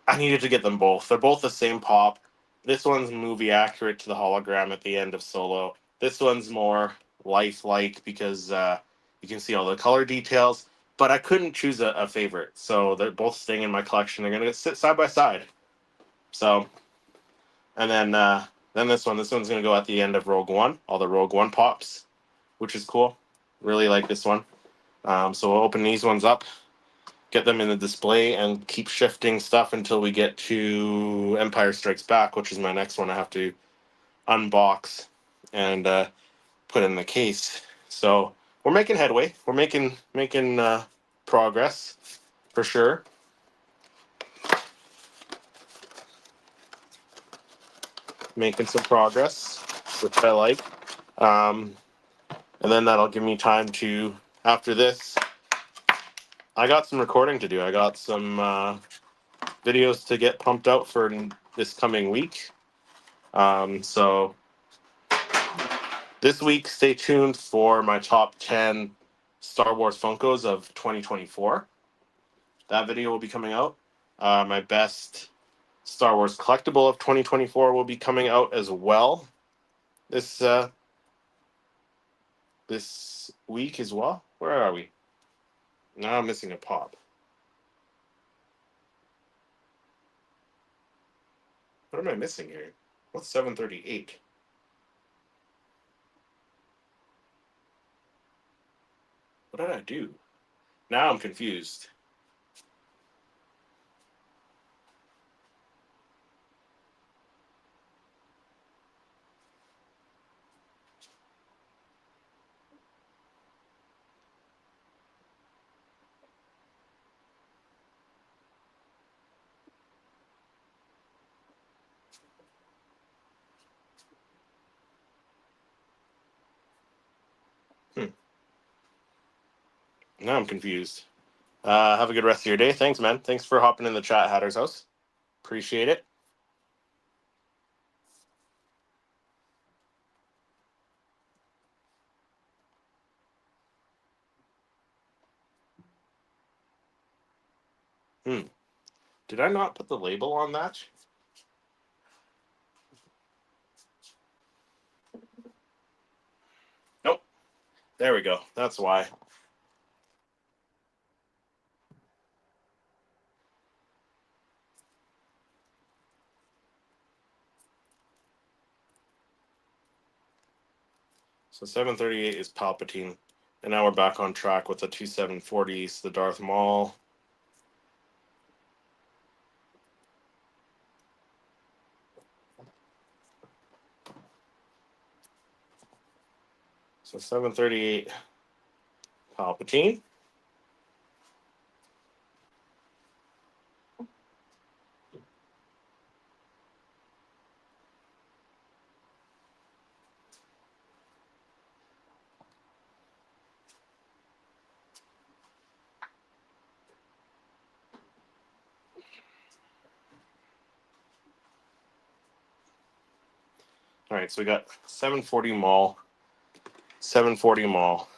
I needed to get them both. They're both the same pop. This one's movie accurate to the hologram at the end of Solo. This one's more lifelike because you can see all the color details. But I couldn't choose a favorite, so they're both staying in my collection. They're gonna sit side by side. So, and then this one's gonna go at the end of Rogue One. All the Rogue One pops, which is cool. Really like this one. So we'll open these ones up, get them in the display, and keep shifting stuff until we get to Empire Strikes Back, which is my next one I have to unbox and put in the case. So we're making headway. We're making progress for sure. Making some progress, which I like. And then that'll give me time to, after this, I got some recording to do. I got some videos to get pumped out for this coming week. So this week, stay tuned for my top 10 Star Wars Funkos of 2024. That video will be coming out. My best Star Wars collectible of 2024 will be coming out as well this week as well. Where are we? Now I'm missing a pop. What am I missing here? What's 738? What did I do? Now I'm confused. Now I'm confused. Have a good rest of your day. Thanks, man. Thanks for hopping in the chat, Hatter's House. Appreciate it. Did I not put the label on that? Nope. There we go. That's why. So 738 is Palpatine. And now we're back on track with the 2740s, the Darth Maul. So 738 Palpatine. All right, so we got 740 Maul, 740 Maul.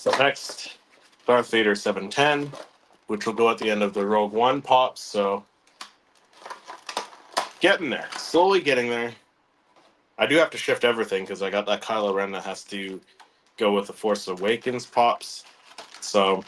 Next, Darth Vader 710, which will go at the end of the Rogue One pops. So getting there, slowly getting there. I do have to shift everything because I got that Kylo Ren that has to go with the Force Awakens pops. So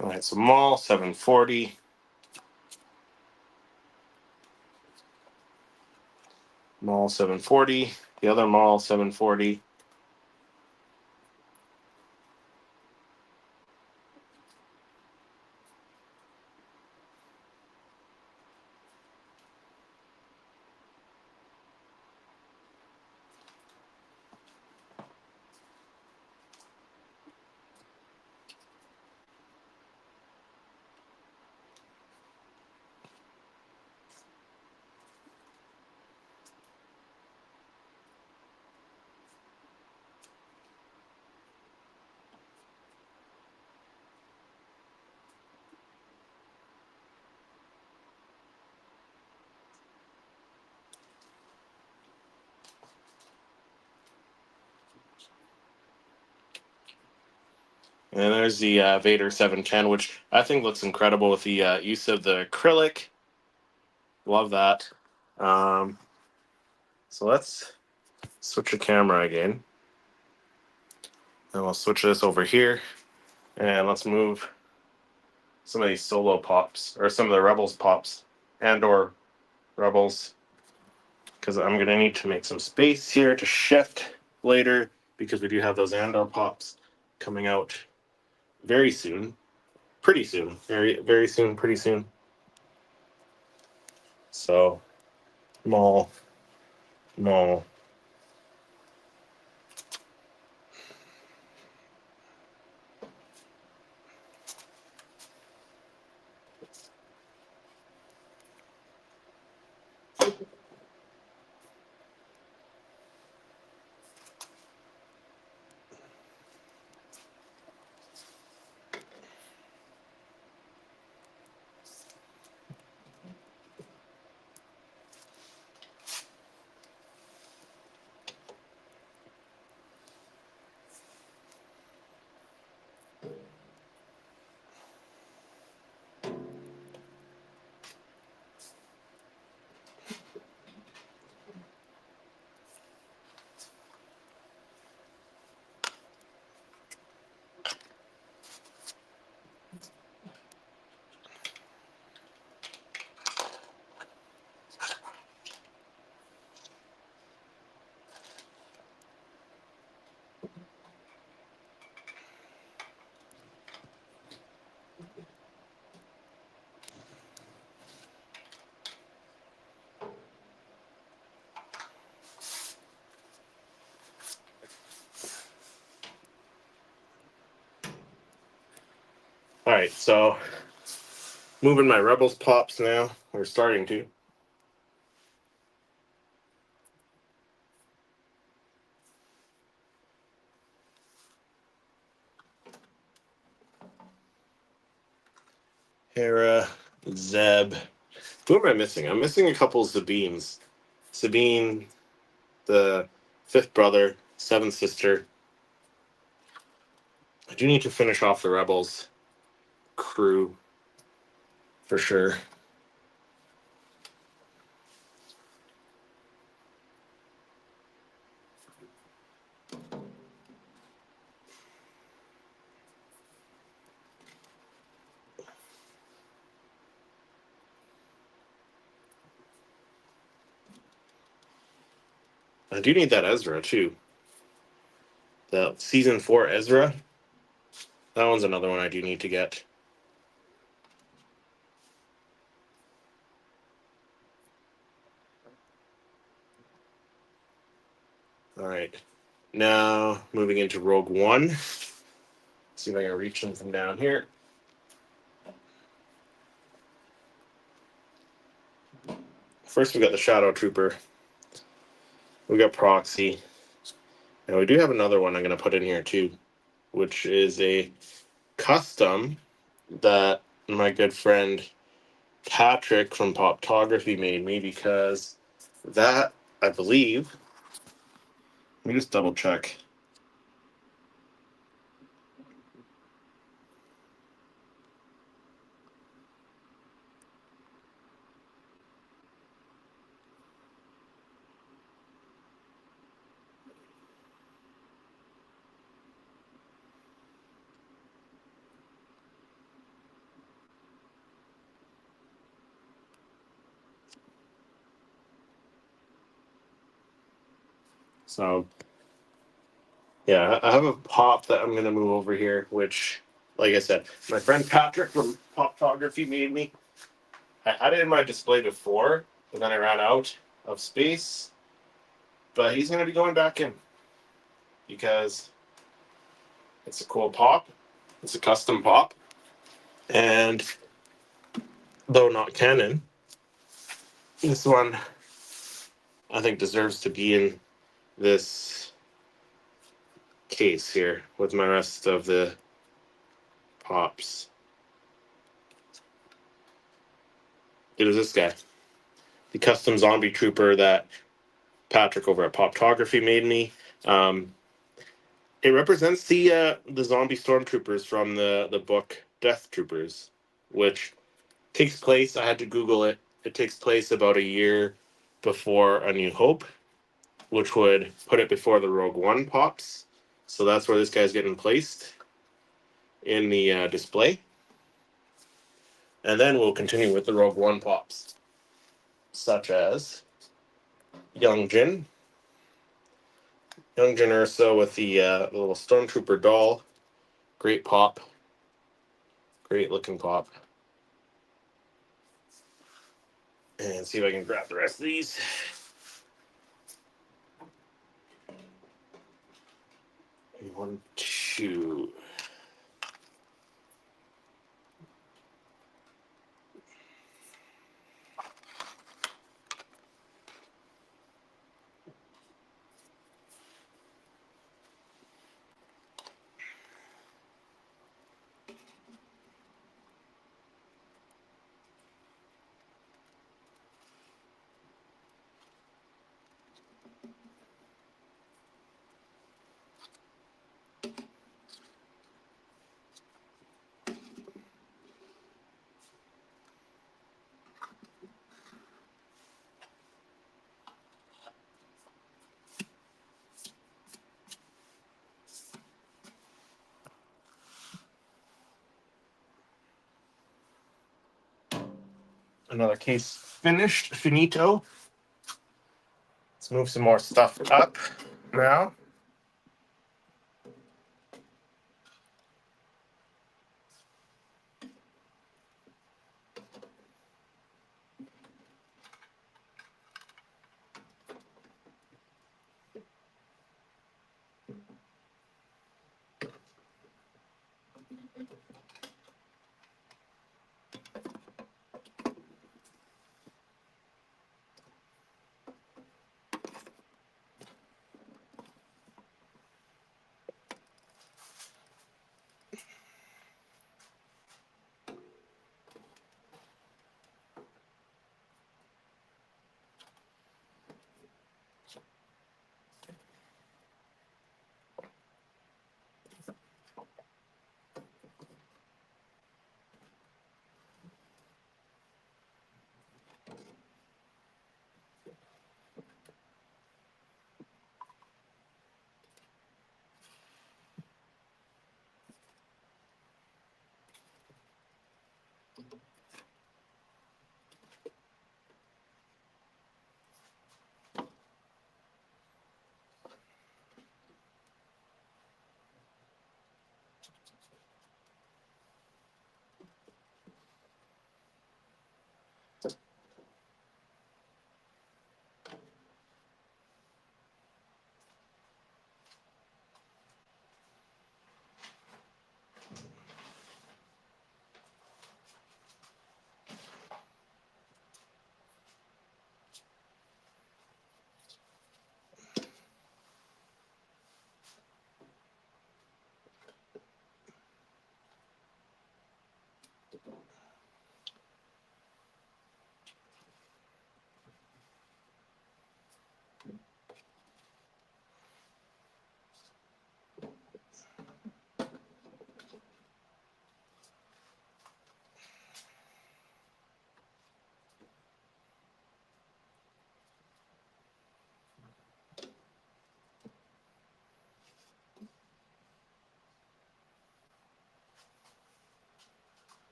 all right, so Maul 740. Maul 740. The other Maul 740. And there's the Vader 710, which I think looks incredible with the use of the acrylic. Love that. So let's switch the camera again. And we'll switch this over here. And let's move some of these solo pops, or some of the Rebels pops, and or Rebels, because I'm going to need to make some space here to shift later, because we do have those Andor pops coming out very soon. Pretty soon. Very, very soon, pretty soon. So, Maul. All right, so moving my Rebels pops now. We're starting to. Hera, Zeb. Who am I missing? I'm missing a couple of Sabines. Sabine, the fifth brother, seventh sister. I do need to finish off the Rebels crew for sure. I do need that Ezra too. The season 4 Ezra. That one's another one I do need to get. All right. Now moving into Rogue One. See if I can reach them from down here. First, we got the Shadow Trooper. We got Proxy. And we do have another one I'm going to put in here too, which is a custom that my good friend Patrick from Poptography made me, because that, I believe, let me just double check. So, yeah, I have a pop that I'm going to move over here, which, like I said, my friend Patrick from Poptography made me. I had it in my display before, but then I ran out of space. But he's going to be going back in because it's a cool pop. It's a custom pop. And though not canon, this one I think deserves to be in this case here with my rest of the pops. It is this guy, the custom zombie trooper that Patrick over at Poptography made me. It represents the zombie stormtroopers from the book Death Troopers, which takes place. I had to Google it. It takes place about a year before A New Hope, which would put it before the Rogue One pops. So that's where this guy's getting placed in the display. And then we'll continue with the Rogue One pops, such as Young Jin. Young Jin Urso with the little Stormtrooper doll. Great pop. Great looking pop. And see if I can grab the rest of these. One, two. Another case finished, finito. Let's move some more stuff up now.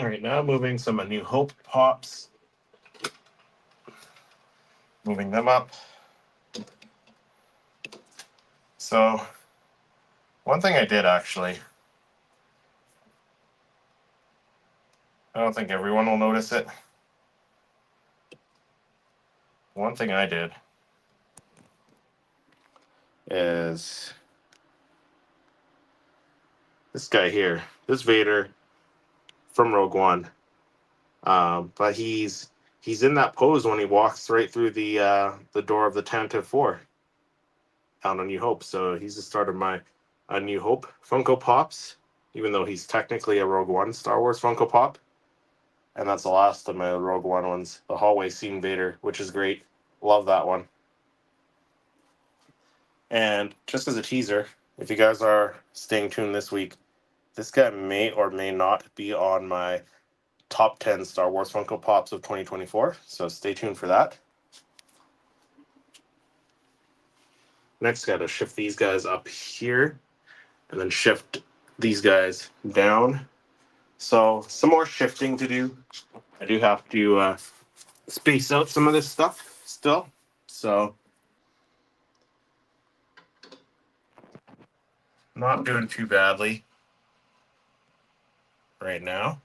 All right, now moving some A New Hope pops. Moving them up. So, one thing I did actually, I don't think everyone will notice it. One thing I did is this guy here, this Vader from Rogue One. But he's in that pose when he walks right through the door of the Tantive 4 out on New Hope. So he's the start of my New Hope Funko Pops, even though he's technically a Rogue One Star Wars Funko Pop. And that's the last of my Rogue One ones. The hallway scene Vader, which is great. Love that one. And just as a teaser, if you guys are staying tuned this week, this guy may or may not be on my top 10 Star Wars Funko Pops of 2024. So stay tuned for that. Next, got to shift these guys up here and then shift these guys down. So some more shifting to do. I do have to space out some of this stuff still. So not doing too badly right now.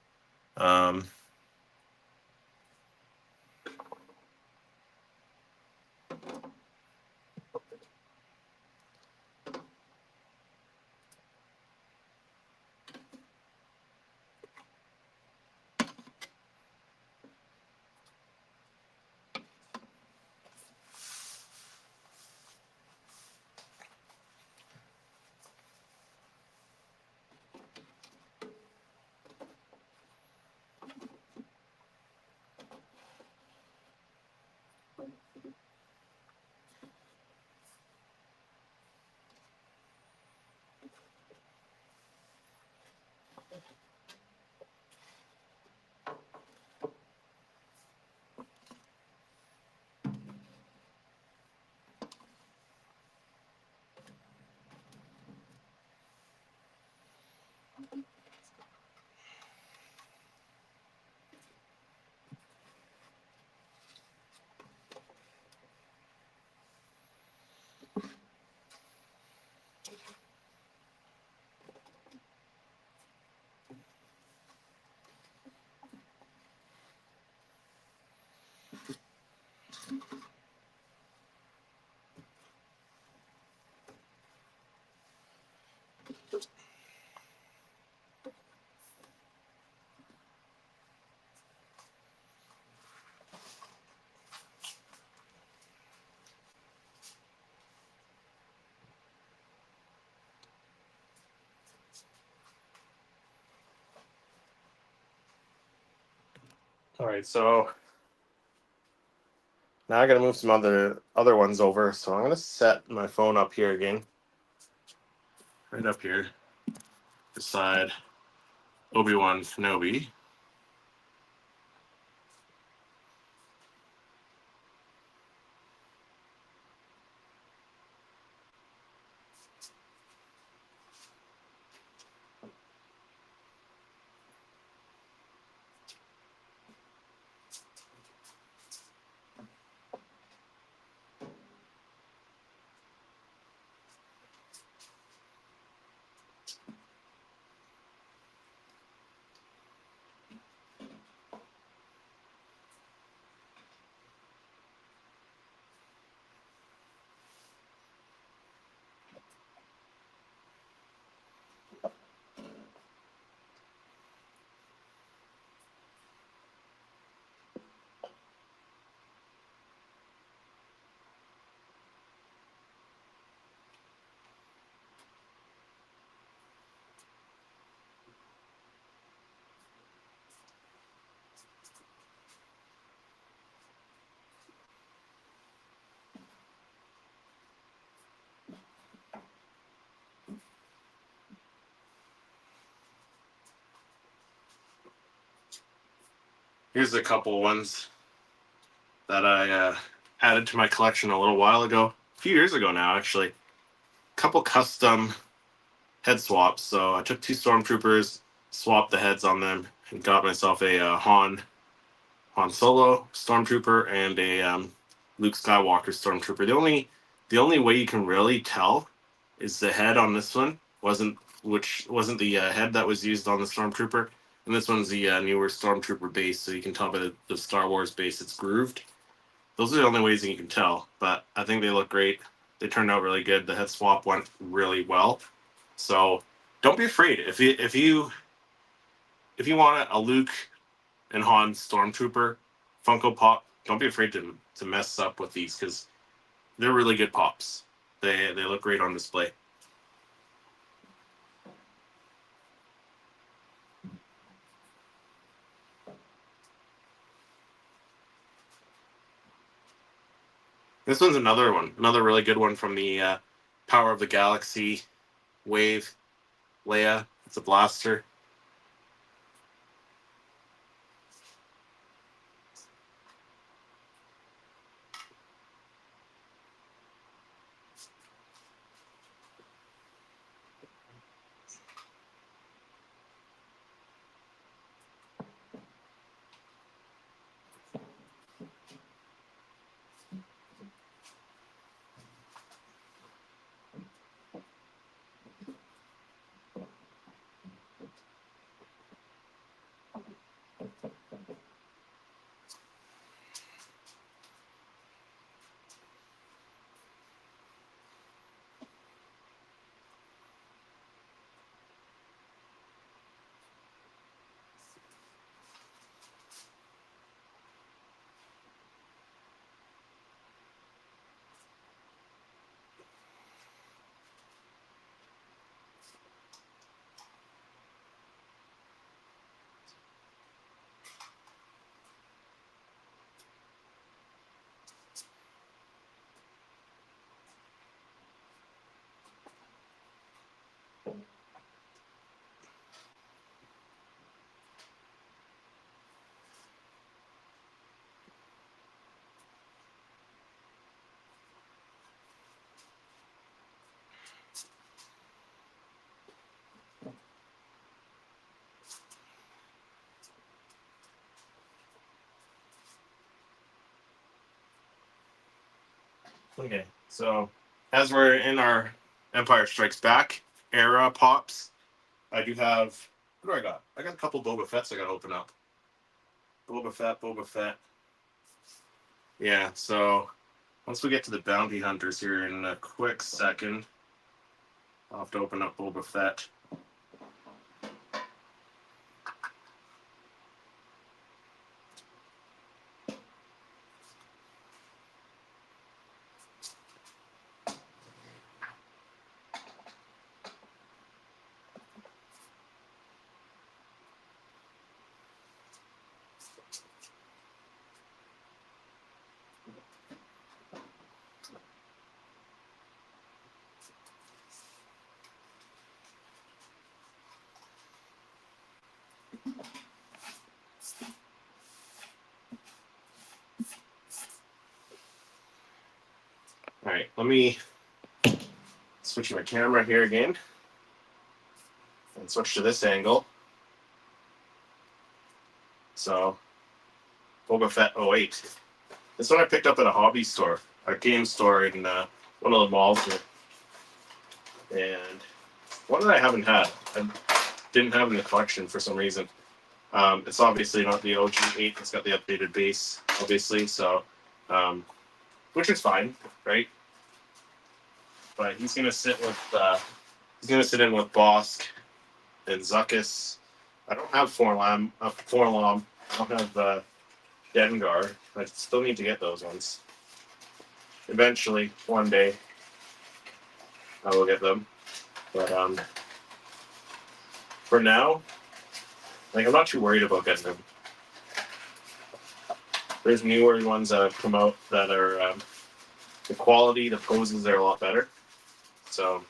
All right, so now I got to move some other ones over. So I'm going to set my phone up here again. Right up here beside Obi-Wan Kenobi. Here's a couple ones that I added to my collection a little while ago, a few years ago now, actually. A couple custom head swaps. So I took two stormtroopers, swapped the heads on them, and got myself a Han Solo Stormtrooper and a Luke Skywalker Stormtrooper. The only way you can really tell is the head on this one wasn't the head that was used on the Stormtrooper, and this one's the newer Stormtrooper base. So you can tell by the Star Wars base it's grooved. Those are the only ways that you can tell, but I think they look great. They turned out really good. The head swap went really well. So don't be afraid if you want a Luke and Han Stormtrooper Funko Pop, don't be afraid to mess up with these because they're really good pops. They look great on display. This one's another really good one from the Power of the Galaxy wave. Leia, it's a blaster. Okay, so as we're in our Empire Strikes Back era pops, I do have. What do I got? I got a couple Boba Fett's I got to open up. Boba Fett. Yeah, so once we get to the bounty hunters here in a quick second, I'll have to open up Boba Fett. All right, let me switch my camera here again and switch to this angle. So, Boba Fett 08. This one I picked up at a hobby store, a game store in one of the malls here. And one that I haven't had, I didn't have in the collection for some reason. It's obviously not the OG 8, it's got the updated base, obviously, so, which is fine, right? But he's gonna sit in with Bosk and Zuckuss. I don't have Forlom. I don't have Dengar. I still need to get those ones. Eventually, one day, I will get them. But for now, like I'm not too worried about getting them. There's newer ones that have come out that are the quality, the poses are a lot better. So.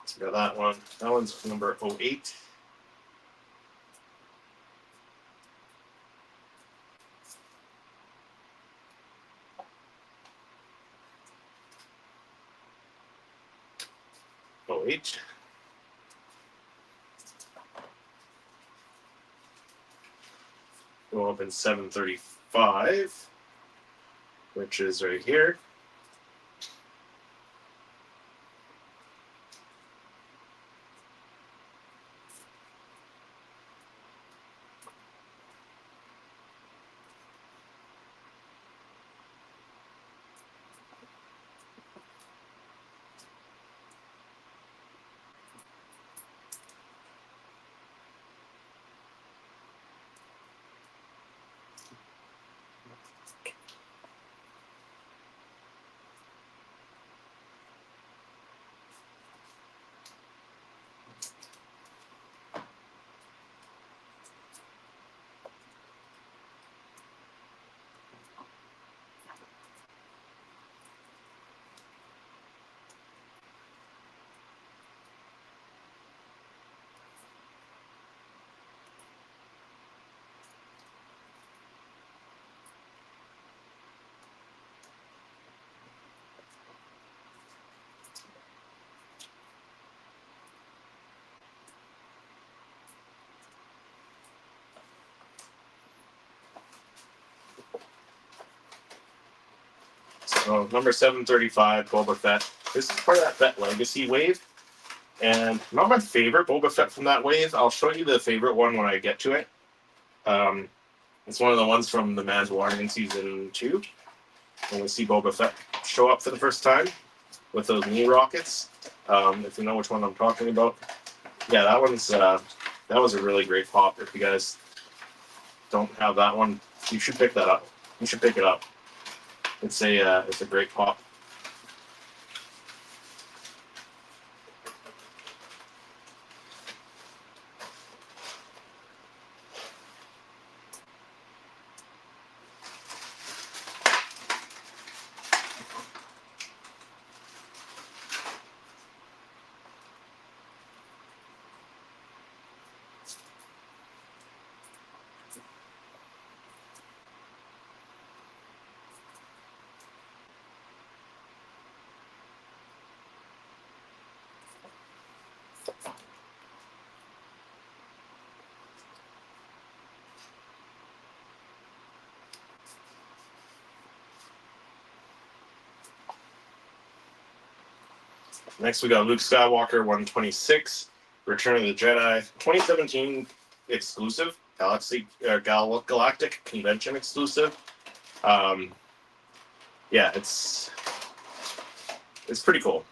So we got that one. That one's number 08. wait. We'll open 735, which is right here. So number 735, Boba Fett. This is part of that Fett Legacy wave. And not my favorite Boba Fett from that wave. I'll show you the favorite one when I get to it. It's one of the ones from The Mandalorian Season 2. When we see Boba Fett show up for the first time with those knee rockets. If you know which one I'm talking about. Yeah, that one's that was a really great pop. If you guys don't have that one, you should pick that up. You should pick it up. It's a great pop. Next, we got Luke Skywalker 126, Return of the Jedi 2017 exclusive, Galactic Convention exclusive. Yeah, it's pretty cool.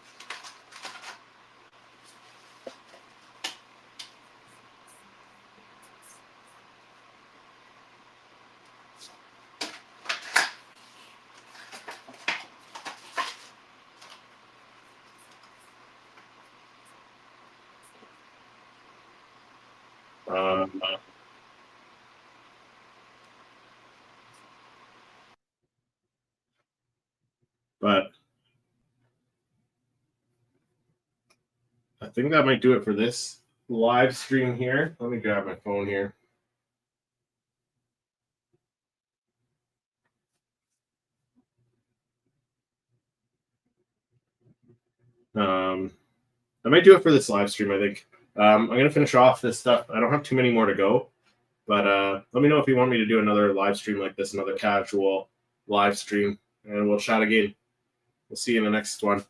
But I think that might do it for this live stream here. Let me grab my phone here. I might do it for this live stream, I think. I'm going to finish off this stuff. I don't have too many more to go. But let me know if you want me to do another live stream like this, another casual live stream, and we'll chat again. We'll see you in the next one.